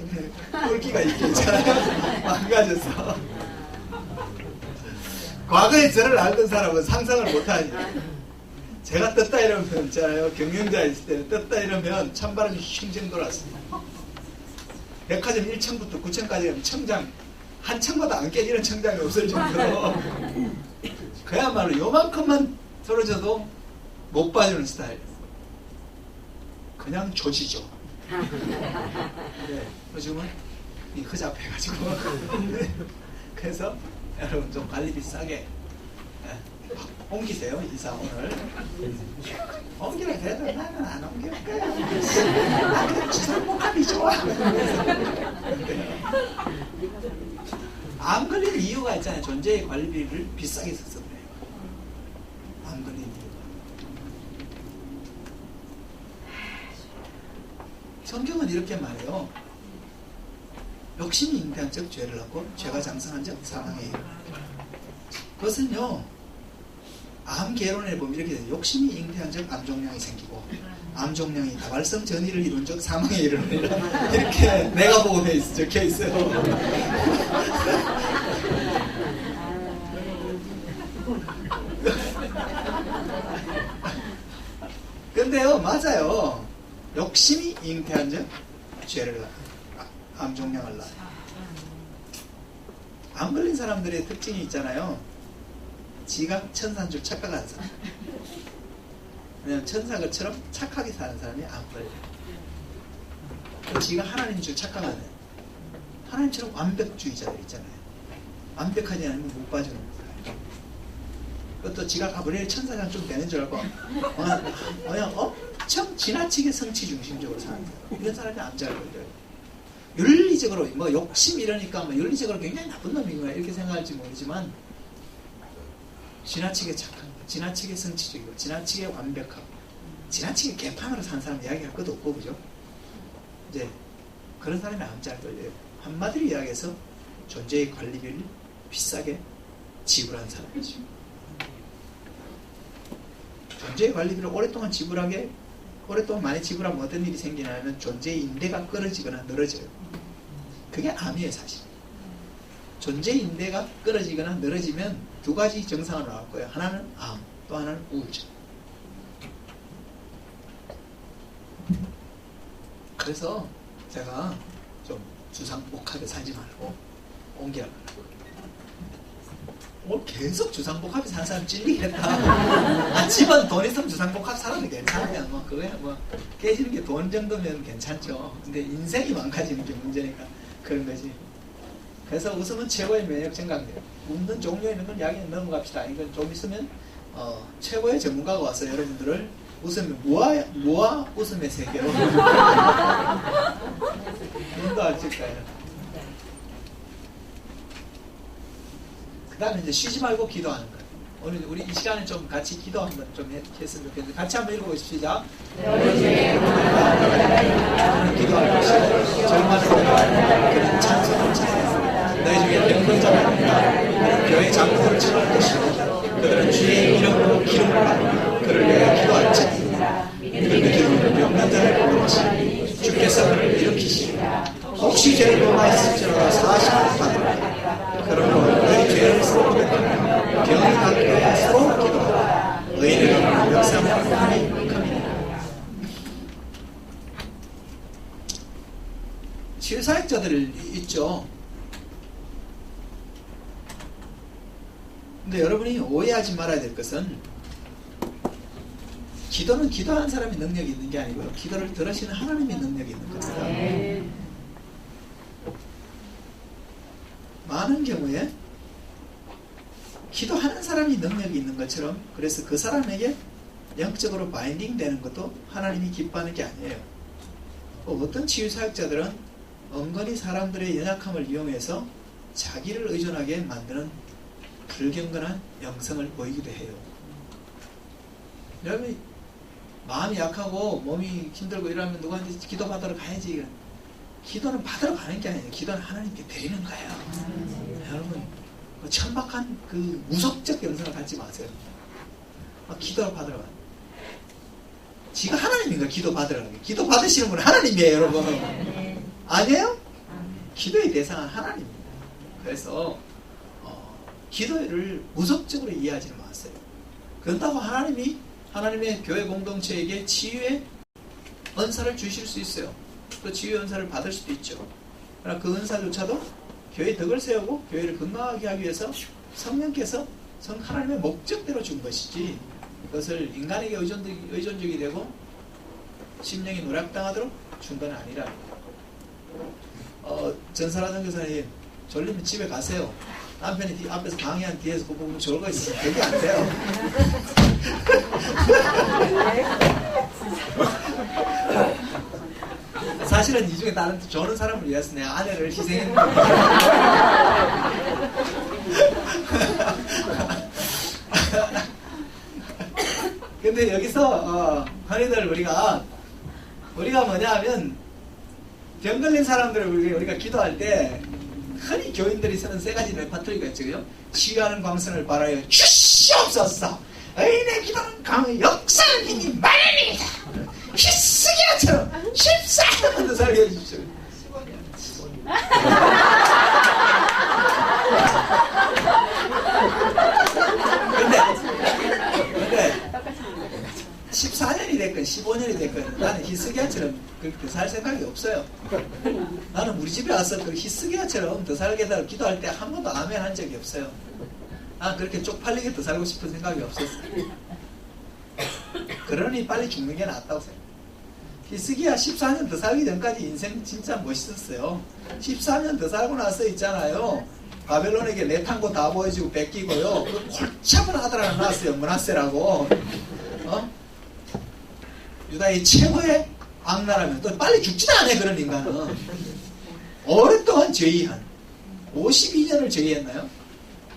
꿀기가 있겠잖아요. 망가져서. 과거에 저를 알던 사람은 상상을 못하니까. 제가 떴다 이러면 있잖아요. 경영자 있을 때 떴다 이러면 찬바람이 휘징 돌았습니다. 백화점 1층부터 9층까지 가면 청장 한 층마다 안 깨지는 청장이 없을 정도로 그야말로 요만큼만 떨어져도 못 봐주는 스타일. 그냥 조지죠. 네, 요즘은 이 허잡해가지고 그래서 여러분 좀 관리비 싸게 옮기세요. 이사 오늘 옮기라 해도 나는 안 옮길 거야. 나는 주상복합이 좋아. 암 걸리는 이유가 있잖아요. 존재의 관리비를 비싸게 써서 그래요. 암 걸리는 이유가. 성경은 이렇게 말해요. 욕심이 잉태한 적 죄를 하고 죄가 장성한 적 사망에 이르러. 그것은요. 암 개론에 보면 이렇게 돼요. 욕심이 잉태한 적 암종양이 생기고 암종양이 다발성 전이를 이룬 적 사망에 이르느니라. 이렇게 내가 보고 적혀 있어요. 근데요, 맞아요. 욕심이 잉태한 적 죄를 암종양을 낳아요. 암 걸린 사람들의 특징이 있잖아요. 지가 천사인 줄 착각하는 사람. 왜냐면 천사들처럼 착하게 사는 사람이 안 걸려요. 지가 하나님인 줄 착각하는. 하나님처럼 완벽주의자들 있잖아요. 완벽하지 않으면 못 봐주는 사람. 그것도 지가 가브리엘 천사장 좀 되는 줄 알고 그냥 엄청 지나치게 성취 중심적으로 사는 사람. 이런 사람이 암잘 걸려요. 윤리적으로 뭐 욕심 이러니까 뭐 윤리적으로 굉장히 나쁜 놈이구나 이렇게 생각할지 모르지만 지나치게 착한 거, 지나치게 성취적이고, 지나치게 완벽하고, 지나치게 개판으로 사는 사람 이야기할 것도 없고, 그죠? 이제, 그런 사람이 암잘 걸려요. 한마디로 이야기해서 존재의 관리비를 비싸게 지불한 사람이죠. 존재의 관리비를 오랫동안 많이 지불하면 어떤 일이 생기냐면 존재의 인대가 끊어지거나 늘어져요. 그게 암이에요, 사실. 존재의 인대가 끊어지거나 늘어지면 두 가지 증상으로 나올 거예요. 하나는 암, 또 하나는 우울증. 그래서 제가 좀 주상복합에 살지 말고 옮기라고 하고 계속 주상복합에 사는 사람 찔리겠다. 집은 돈 있으면 주상복합 살아도 괜찮으면 뭐 그거야 뭐 깨지는 게 돈 정도면 괜찮죠. 근데 인생이 망가지는 게 문제니까 그런 거지. 그래서 웃음은 최고의 면역 증강제예요. 웃는 종류에 있는 건 이야기는 넘어갑시다. 이건 좀 있으면 최고의 전문가가 와서 여러분들을 웃으면 무아 웃음의 세계로 인도하실 거예요. 그 다음에 이제 쉬지 말고 기도하는 거예요. 오늘 우리 이 시간에 좀 같이 기도 한번 좀 했으면 좋겠는데 같이 한번 읽어보십시오. 시작. 기도할 것이요 절망을 그런 찬송을 찬송했습니다. 너희 중에 병건자가 있다. 교회 장로를 치료할 것이요 그들은 주의 이름으로 기름을 받으며 그를 위하여 기도할지 그들의 기름으로 병건자를 부르시니 주께서 그를 일으키시리라. 혹시 죄를 범하였을지라도 사하심을 받으라. 그러므로 너희 죄를 서로 고백하며 병이 낫게 서로 기도하라. 의인은 역사하는 하나님의 금이니라. 치유사역자들 있죠. 근데 여러분이 오해하지 말아야 될 것은 기도는 기도하는 사람의 능력이 있는 게 아니고요. 기도를 들으시는 하나님의 능력이 있는 겁니다. 많은 경우 뭐예요? 기도하는 사람이 능력이 있는 것처럼 그래서 그 사람에게 영적으로 바인딩 되는 것도 하나님이 기뻐하는 게 아니에요. 어떤 치유사역자들은 은근히 사람들의 연약함을 이용해서 자기를 의존하게 만드는 불경건한 영성을 보이기도 해요. 여러분 마음이 약하고 몸이 힘들고 이러면 누구한테 기도 받으러 가야지. 기도는 받으러 가는 게 아니에요. 기도는 하나님께 드리는 거예요. 여러분 그 천박한 그 무속적 영성을 갖지 마세요. 기도를 받으러 가요. 지가 하나님인가 기도 받으러 가는 게. 기도 받으시는 분은 하나님이에요, 여러분. 아니에요? 기도의 대상은 하나님입니다. 그래서 기도를 무속적으로 이해하지는 마세요. 그렇다고 하나님의 교회 공동체에게 치유의 은사를 주실 수 있어요. 또 치유의 은사를 받을 수도 있죠. 그러나 그 은사조차도 교회의 덕을 세우고 교회를 건강하게 하기 위해서 성령께서 하나님의 목적대로 준 것이지 그것을 인간에게 의존적이 되고 심령이 노략당하도록 준 건 아니라. 전설하던 교사님 졸리면 집에 가세요. 남편이 앞에서 강의한 뒤에서 그거 보면 졸고 있으면 그게 안 돼요. 사실은 이 중에 다른 저는 사람을 위해서 내 아내를 희생했는데 근데 여기서 흔히들 우리가 뭐냐 하면 병 걸린 사람들을 우리가 기도할 때 흔히 교인들이 쓰는 세 가지 레파토리가 있죠. 그죠? 치유하는 광선을 바라여 주시옵소서. 의인의 기도는 강의 역사는 힘이 많으니이다. 히스기야처럼 14년만 더 살게 해주십시오. 15년. 근데 14년이 됐건 15년이 됐건 나는 히스기야처럼 그렇게 더 살 생각이 없어요. 나는 우리 집에 와서 그 히스기야처럼 더 살게 해달라고 기도할 때 한 번도 아멘 한 적이 없어요. 난 그렇게 쪽팔리게 더 살고 싶은 생각이 없었어요. 그러니 빨리 죽는 게 낫다고 생각해요. 히스기야 14년 더 살기 전까지 인생 진짜 멋있었어요. 14년 더 살고 나서 있잖아요. 바벨론에게 내탄 거 다 보여주고 뺏기고요. 그 골참은 아들 하나 낳았어요. 문하세라고. 유다의 최고의 악나라면 또 빨리 죽지도 않아요. 그런 인간은. 오랫동안 죄의한 52년을 죄의했나요?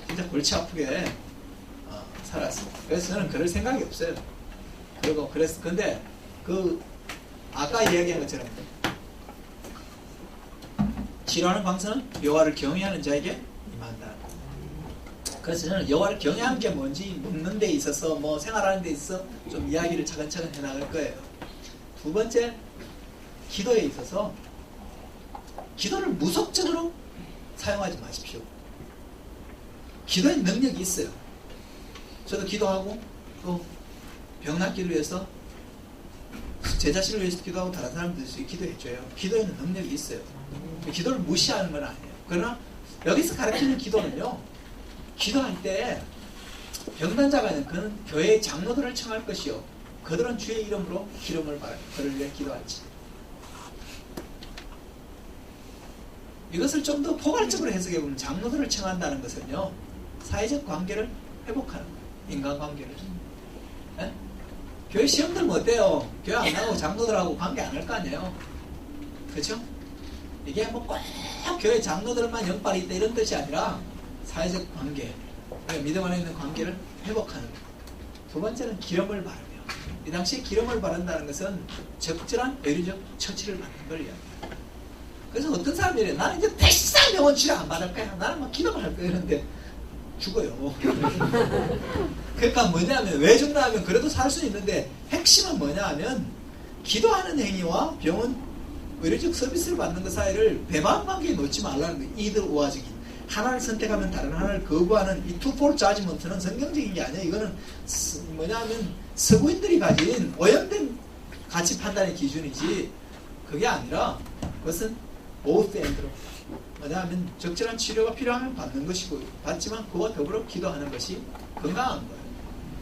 진짜 골치 아프게 살았어요. 그래서 저는 그럴 생각이 없어요. 그리고 근데 아까 이야기한 것처럼 치료하는 방선은 여호와를 경외하는 자에게 임한다. 그래서 저는 여호와를 경외하는 게 뭔지 묻는 데 있어서 뭐 생활하는 데 있어서 좀 이야기를 차근차근 해나갈 거예요. 두 번째, 기도에 있어서 기도를 무속적으로 사용하지 마십시오. 기도에 능력이 있어요. 저도 기도하고 또 병 낫기를 위해서 제 자신을 위해서 기도하고 다른 사람들 위해서 기도해줘요. 기도에는 능력이 있어요. 기도를 무시하는 건 아니에요. 그러나 여기서 가르치는 기도는요, 기도할 때 병단자가 있는 그는 교회의 장로들을 청할 것이요 그들은 주의 이름으로 기름을 받아 그를 위해 기도할지. 이것을 좀 더 포괄적으로 해석해보면 장로들을 청한다는 것은요, 사회적 관계를 회복하는 거예요. 인간관계를. 네? 교회 시험 들면 어때요? 교회 안 나가고 장로들하고 관계 안 할 거 아니에요? 그렇죠? 이게 뭐 꼭 교회 장로들만 영빨이 있다 이런 뜻이 아니라 사회적 관계, 믿음 안에 있는 관계를 회복하는 거예요. 두 번째는 기름을 바르며, 이 당시에 기름을 바른다는 것은 적절한 의료적 처치를 받는 걸 이야기해요. 그래서 어떤 사람들이 나는 이제 대상 병원 치료 안 받을 거야. 나는 막 기도만 할 거야. 이러는데 죽어요. 그러니까 뭐냐면 왜 죽나 하면 그래도 살 수 있는데 핵심은 뭐냐 하면 기도하는 행위와 병원 의료적 서비스를 받는 것 사이를 배반 관계에 놓지 말라는 거예요. 이들 우화적인. 하나를 선택하면 다른 하나를 거부하는 이 투폴 자지먼트는 성경적인 게 아니에요. 이거는 뭐냐 하면 서구인들이 가진 오염된 가치 판단의 기준이지 그게 아니라 그것은 both and로 뭐냐하면 적절한 치료가 필요하면 받는 것이고 받지만 그와 더불어 기도하는 것이 건강한 거예요.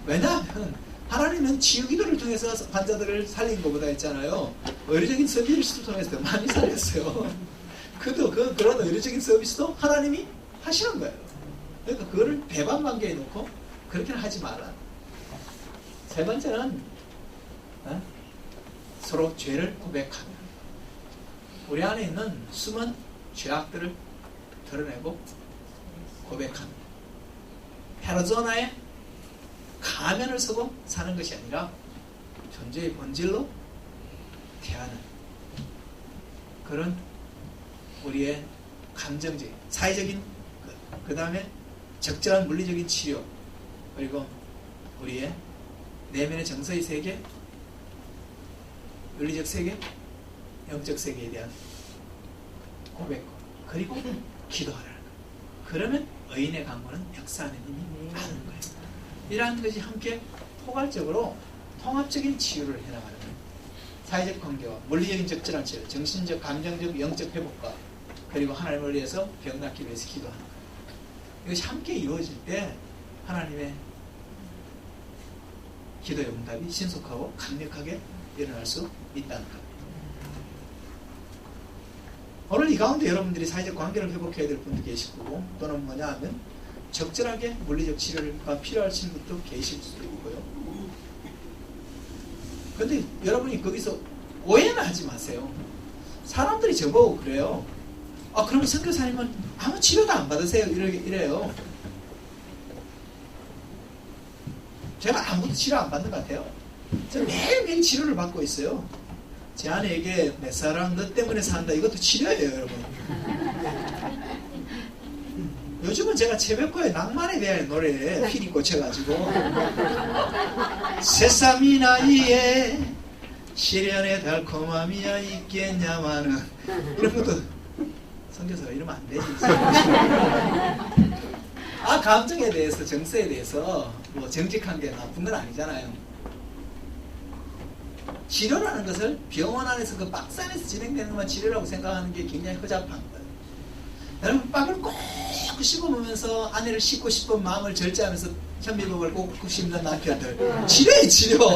왜냐하면 하나님은 치유 기도를 통해서 환자들을 살린 것보다 했잖아요. 의료적인 서비스를 통해서 더 많이 살렸어요. 그런 의료적인 서비스도 하나님이 하시는 거예요. 그러니까 그거를 배반관계에 놓고 그렇게는 하지 마라. 세 번째는 서로 죄를 고백하며 우리 안에 있는 숨은 죄악들을 드러내고 고백하며 페르소나의 가면을 쓰고 사는 것이 아니라 존재의 본질로 대하는 그런 우리의 감정적인 사회적인 그 다음에 적절한 물리적인 치료 그리고 우리의 내면의 정서의 세계 윤리적 세계 영적 세계에 대한 고백 그리고 기도하라는 거예요. 그러면 의인의 강구는 역사하는 힘이 많은 거예요. 이러한 것이 함께 포괄적으로 통합적인 치유를 해나가는 거예요. 사회적 관계와 물리적인 적절한 치료, 정신적, 감정적, 영적 회복과 그리고 하나님을 위해서 병 낫기 위해서 기도하는 거예요. 이것이 함께 이루어질 때 하나님의 기도의 응답이 신속하고 강력하게 일어날 수 있다는 겁니다. 오늘 이 가운데 여러분들이 사회적 관계를 회복해야 될 분도 계실 거고 또는 뭐냐 하면 적절하게 물리적 치료가 필요하신 분도 계실 수도 있고요. 그런데 여러분이 거기서 오해는 하지 마세요. 사람들이 저보고 그래요. 아 그러면 선교사님은 아무 치료도 안 받으세요? 이래요. 제가 아무도 치료 안 받는 것 같아요. 저는 매일매일 치료를 받고 있어요. 제 아내에게 내 사랑 너 때문에 산다 이것도 치료예요 여러분. 요즘은 제가 최백호의 낭만에 대한 노래에 필이 꽂혀가지고 새삼이 나이에 시련의 달콤함이야 있겠냐마는 이런 것도 선교사가 이러면 안 되지. 아 감정에 대해서 정서에 대해서 뭐 정직한 게 나쁜 건 아니잖아요. 치료라는 것을 병원 안에서 그 박스 안에서 진행되는 것만 치료라고 생각하는 게 굉장히 허잡한 거예요. 여러분 빵을 꼭 씹어보면서 아내를 씹고 싶은 마음을 절제하면서 현미밥을 꼭 씹는 남편들 치료해 치료.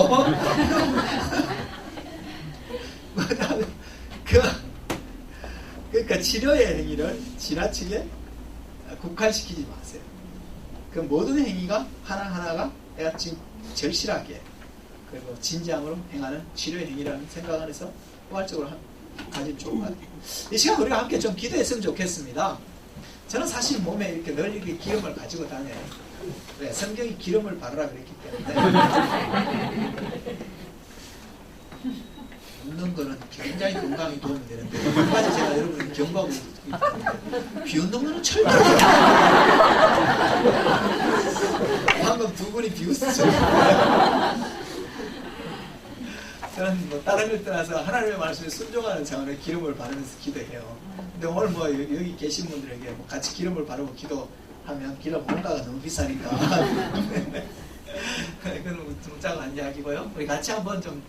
그러니까 치료의 행위를 지나치게 국한시키지 마세요. 그 모든 행위가 하나하나가 내가 지금 절실하게 그리고 진지함으로 행하는 치료의 행위라는 생각 안에서 포괄적으로 가지면 좋은 것 같아요. 이 시간 우리가 함께 좀 기도했으면 좋겠습니다. 저는 사실 몸에 이렇게 늘 이렇게 기름을 가지고 다녀요. 왜? 성경이 기름을 바르라 그랬기 때문에. 웃는 거는 굉장히 건강에 도움이 되는데 한 가지 제가 여러분을 경고하고 있습니다. 비웃는 거는 절대로 방금 두 분이 비웃으셨어요. 저는 뭐 다른 걸 떠나서 하나님의 말씀에 순종하는 차원의 기름을 바르면서 기도해요. 근데 오늘 뭐 여기 계신 분들에게 뭐 같이 기름을 바르고 기도하면 기름 원가가 너무 비싸니까 그건 좀 작은 이야기고요. 우리 같이 한번 좀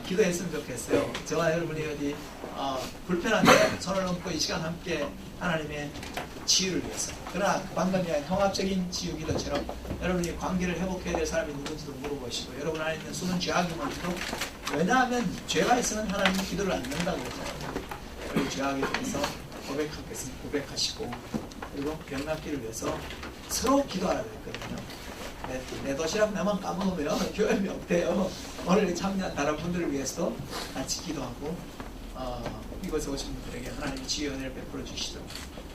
기도했으면 좋겠어요. 저와 여러분이 어디 불편한데 손을 얹고 이 시간 함께 하나님의 치유를 위해서. 그러나 방금 이야기한 통합적인 치유 기도처럼 여러분이 관계를 회복해야 될 사람이 누군지도 물어보시고 여러분 안에 있는 숨은 죄악이만도 왜냐하면 죄가 있으면 하나님이 기도를 안 된다고 그랬잖아요. 우리 죄악에 대해서 고백하겠으면 고백하시고 그리고 병 낫기를 위해서 서로 기도하라고 했거든요. 내 도시락 나만 까먹으면 교회이 없대요. 오늘 참여한 다른 분들을 위해서도 같이 기도하고 이곳에 오신 분들에게 하나님의 지혜의 은혜를 베풀어 주시도록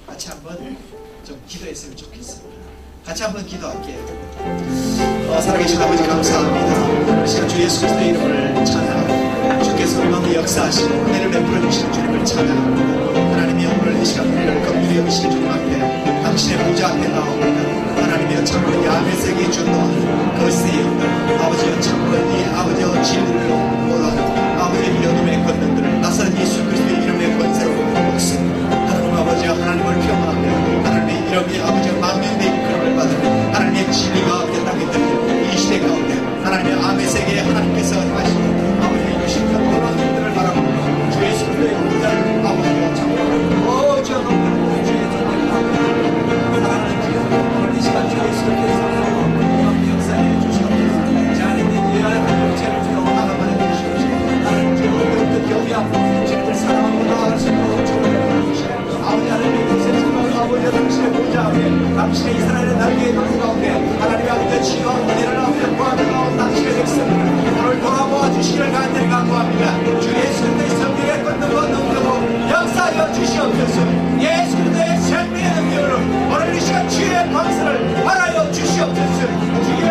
같이 한번 좀 기도했으면 좋겠습니다. 같이 한번 기도할게요. 살아계신 아버지 감사합니다. 이 시간 주 예수 그리스도의 이름을 찬양합니다. 주께서 우리 가운데 역사하시고 은혜를 베풀어 주시는 주님을 찬양합니다. 하나님이 오늘 이 시간 우리를 긍휼히 여기실 주님 앞에 당신의 보좌 앞에 나옵니다. 하나님이여 참으로 야매 세계에 준동하는 거스의 아버지여 참으로 이 아버지여 진리로 보다 아버지의 믿음의 권능들을 나사렛 예수 그리스도의 이름의 권세로 먹습니다. 하나님 아버지여 하나님을 평안하며 하나님의 이름이 아버지여 만민의 이끌음을 받으며 하나님의 진리가 아버지 땅에 들리는 이 시대 가운데 하나님의 아메 세계에 하나님께서 하시는 아버지의 유신과 놀라운 일들을 바라보며 주 예수 그리스도의 보좌를 아버지여 참으로 주여 높은 주의 존재를 사랑하는 주여 이 시간 주의 예수께서 역사해 주시옵소서. 자 안에 예하는 죄를 주여 나가만해 주시옵소서. 하나님 주여 어떤 경이야 주님을 사랑하고 나아갈 수 있도록 주님을 주시옵소서. 아버지 하나님의 세상과 아버지 당신의 보좌 앞에 날개의 눈 가운데 하나님의 아버지의 지혜와 은혜를 아버지 구하며 당신의 백성을 오늘 돌아보아 주시기를 간절히 간구합니다. 주 예수 그리스도의 성령의 권능과 능력으로 역사하여 주시옵소서. 예수 그리스도의 생명의 능력으로 오늘 이 시간 주의 광선을 발하여 주시옵소서. 주의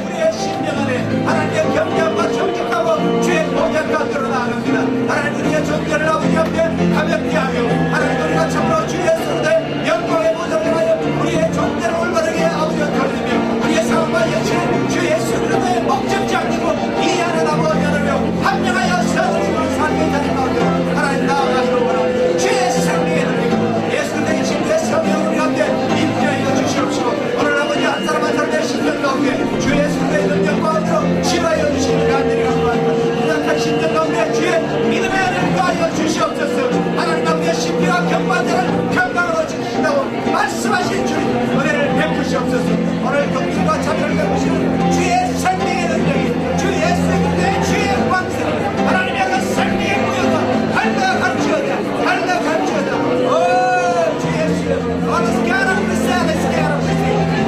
우리의 심령 안에 하나님의 경륜과 정직하고 주의 보좌 가운데로 나아갑니다. 하나님 우리의 존재를 아버지 앞에 가볍게 하며 하나님 우리가 참으로 주 예수 그리스도의 영광의 보좌를 하여 우리의 존재를 올바르게 아버지와 돌리며 우리의 삶과 여신을 주 예수 그리스도의 목적장이고 이 안에 나무어며 합력하여 서드리고 삶의 자리 가운데 하나님 나아가시고 원합니다. 주의 생명의 능력 예수 그리스도의 진리의 성령을 우리 가운데 임재하여 주시옵시고 오늘 아버지 한 사람 한 사람의 심령 가운데 주 예수 그리스도의 능력 가운데로 치유하여 주시기를 간절히 간구합니다. 부탁한 심령 가운데 주의 믿음의 은혜를 더하여 주시옵소서. 하나님 앞에 신비와 경관자를 평강으로 지키신다고 말씀하신 주님 은혜를 베푸시옵소서. 오늘 동질과 자비를 베푸시는 주의 생명의 능력이 주 예수 그리스도의 주의 광선이 하나님의 그 생명의 무역과 할례가 갈지어다 할례가 갈지어다. 오 주 예수 어느스케하라 그리스도야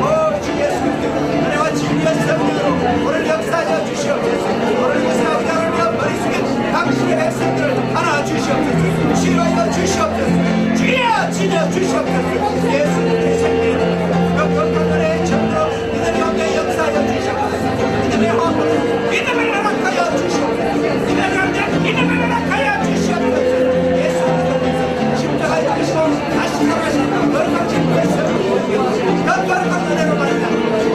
오 주 예수 그리스도 은혜와 진리의 성령으로 오늘 역사하여 주시옵소서. 오늘 그 사우자를 위한 머릿속에 당신의 백성들을 하나 주시옵소서. 치료하여 주시옵소서. 주여 지려 주시옵소서. 예수 그리스도의 생명의 능력 건강의 정도로 믿음의 가운데 역사하여 주시옵소서. 믿음의 화물을 믿음을 허락하여 주시옵소서. 믿음의 가운데 믿음을 허락하여 주시옵소서. 예수 그리스도 십자가에 주시고 다시 살아가신 거룩하신 그의 성령을 건강한 은혜로 말이다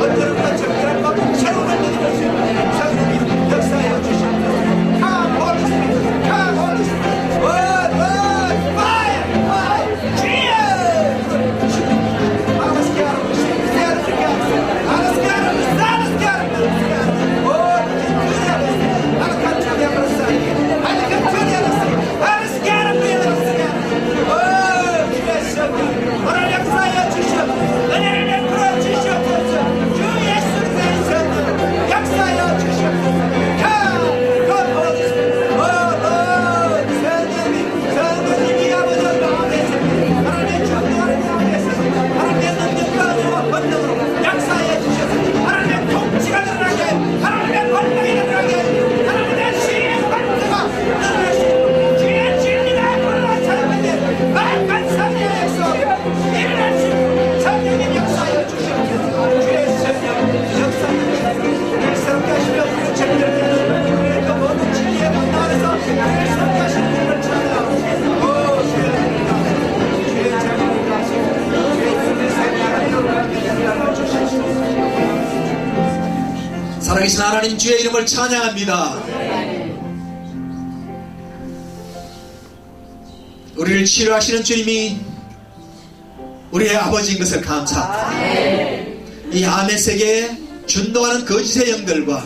언제로부터 정결한 것 새로운 은혜를 줄 수 있는 성령님 역사하여 주시옵소서. Come Holy Spirit, come Holy Spirit. Word, word, fire, fire. Jesus. Vamos que ahora nos quero ficar. Vamos que ahora nos damos quero. Oh, a la cancha de abraçar. A la cancha de abraçar. Vamos que ahora nos quero. Oh, Jesus. 오늘 역사하여 주시옵소서. 은혜를 베풀어 주시옵소서. 주 예수 그리스도의 성령 역사하여 주시옵소서. Come Holy Spirit. Oh, 성령님이 아버지 가운데서 하나님의 전능하는 가운데서 하나님의 능력과 권능으로 역사하여 주셔서 하나님의 통치가 드러나게 하나님의 권능이 드러나게 하나님의 지혜의 권능과 드러나시고 주의 진리가 불러 사람에게 만간 성령의 역사 일어나시고 성령님 역사하여 주시옵소서. 주의 성령 역사하여 주시옵소서. 우리를 새롭게 하시며 우리를 정결케 하시며 우리의 그 모든 진리의 권능 안에서 우리를 새롭게 하시는 분을 찬양하고 주의 자비를 하시고 주의 뜻의 생명을 하나님을 주시옵소서. 살아계신 하나님 주의 이름을 찬양합니다. 우리를 치료하시는 주님이 우리의 아버지인 것을 감사합니다. 이 암의 세계에 준동하는 거짓의 영들과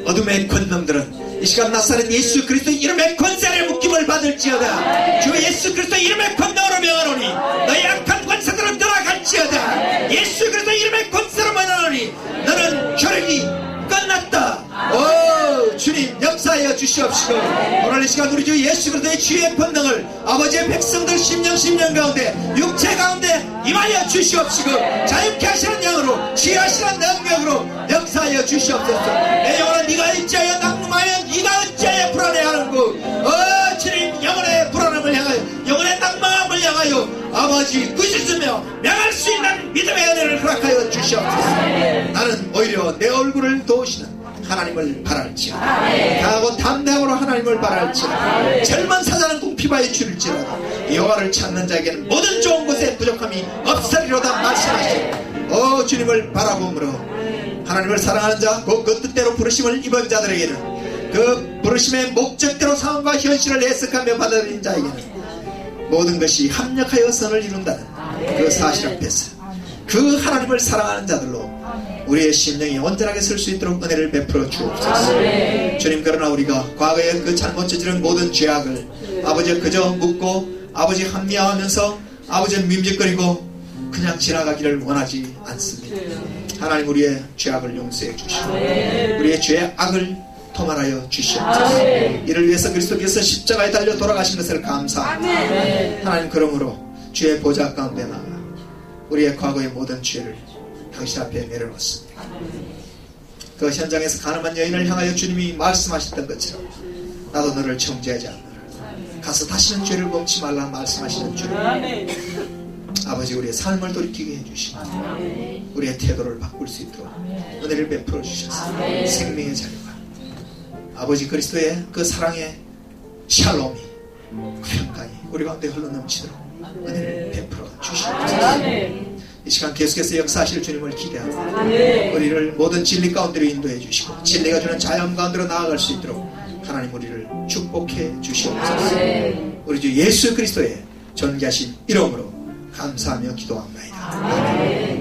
어둠의 권능들은 이 시간 나사렛 예수 그리스도 이름의 권세를 묶임을 받을지어다. 주 예수 그리스도 이름의 권능으로 명하노니 너희 악한 권세들은 돌아갈지어다. 예수 그리스도 이름의 권세로 명하노니 너는 혈육이 끝났다. 오 주님 역사하여 주시옵시고 오늘 이 시간 우리 주 예수 그리스도의 주의 권능을 아버지의 백성들 심령 가운데 육체 가운데 임하여 주시옵시고 자유케 하시는 영으로 치유하시는 능력으로 역사하여 주시옵소서. 내 영혼은 네가 어찌하여 낙망하여 네가 어찌하여 불안해하는고 주님 영혼의 불안함을 향하여 영혼의 낙망함을 향하여 아버지 꾸짖으며 명할 수 있는 믿음의 은혜를 허락하여 주시옵소서. 나는 오히려 내 얼굴을 도우시는 하나님을 바랄지어다. 강하고 담대함으로 하나님을 바랄지어다. 젊은 사자는 궁핍하여 줄일지어다. 여호와를 찾는 자에게는 모든 좋은 것에 부족함이 없으리로다 말씀하시고 주님을 바라보므로 하나님을 사랑하는 자 그 뜻대로 부르심을 입은 자들에게는 그 부르심의 목적대로 상황과 현실을 해석하며 받아들인 자에게는 모든 것이 합력하여 선을 이룬다는 그 사실 앞에서 그 하나님을 사랑하는 자들로 우리의 심령이 온전하게 설 수 있도록 은혜를 베풀어 주옵소서. 주님 그러나 우리가 과거에 그 잘못 저지른 모든 죄악을 아버지 그저 묻고 아버지 합리화하면서 아버지 밈짓거리고 그냥 지나가기를 원하지 않습니다. 하나님 우리의 죄악을 용서해 주시고 우리의 죄의 악을 토말하여 주시옵소서. 이를 위해서 그리스도께서 십자가에 달려 돌아가신 것을 감사합니다. 하나님 그러므로 주의 보좌 가운데 나가 우리의 과거의 모든 죄를 당신 앞에 내려놓습니다. 그 현장에서 가늠한 여인을 향하여 주님이 말씀하셨던 것처럼 나도 너를 정죄하지 않노라. 가서 다시는 죄를 범치 말라 말씀하시는 주님, 아버지 우리의 삶을 돌이키게 해주시고 우리의 태도를 바꿀 수 있도록 은혜를 베풀어 주셔서 생명의 자유가 아버지 그리스도의 그 사랑의 샬롬이 평강이 우리 가운데 흘러넘치도록 은혜를 베풀어 주시옵소서. 이 시간 계속해서 역사하실 주님을 기대하고 우리를 모든 진리 가운데로 인도해 주시고 진리가 주는 자연 가운데로 나아갈 수 있도록 하나님 우리를 축복해 주시옵소서. 우리 주 예수 그리스도의 존귀하신 이름으로 감사하며 기도합니다. 아멘.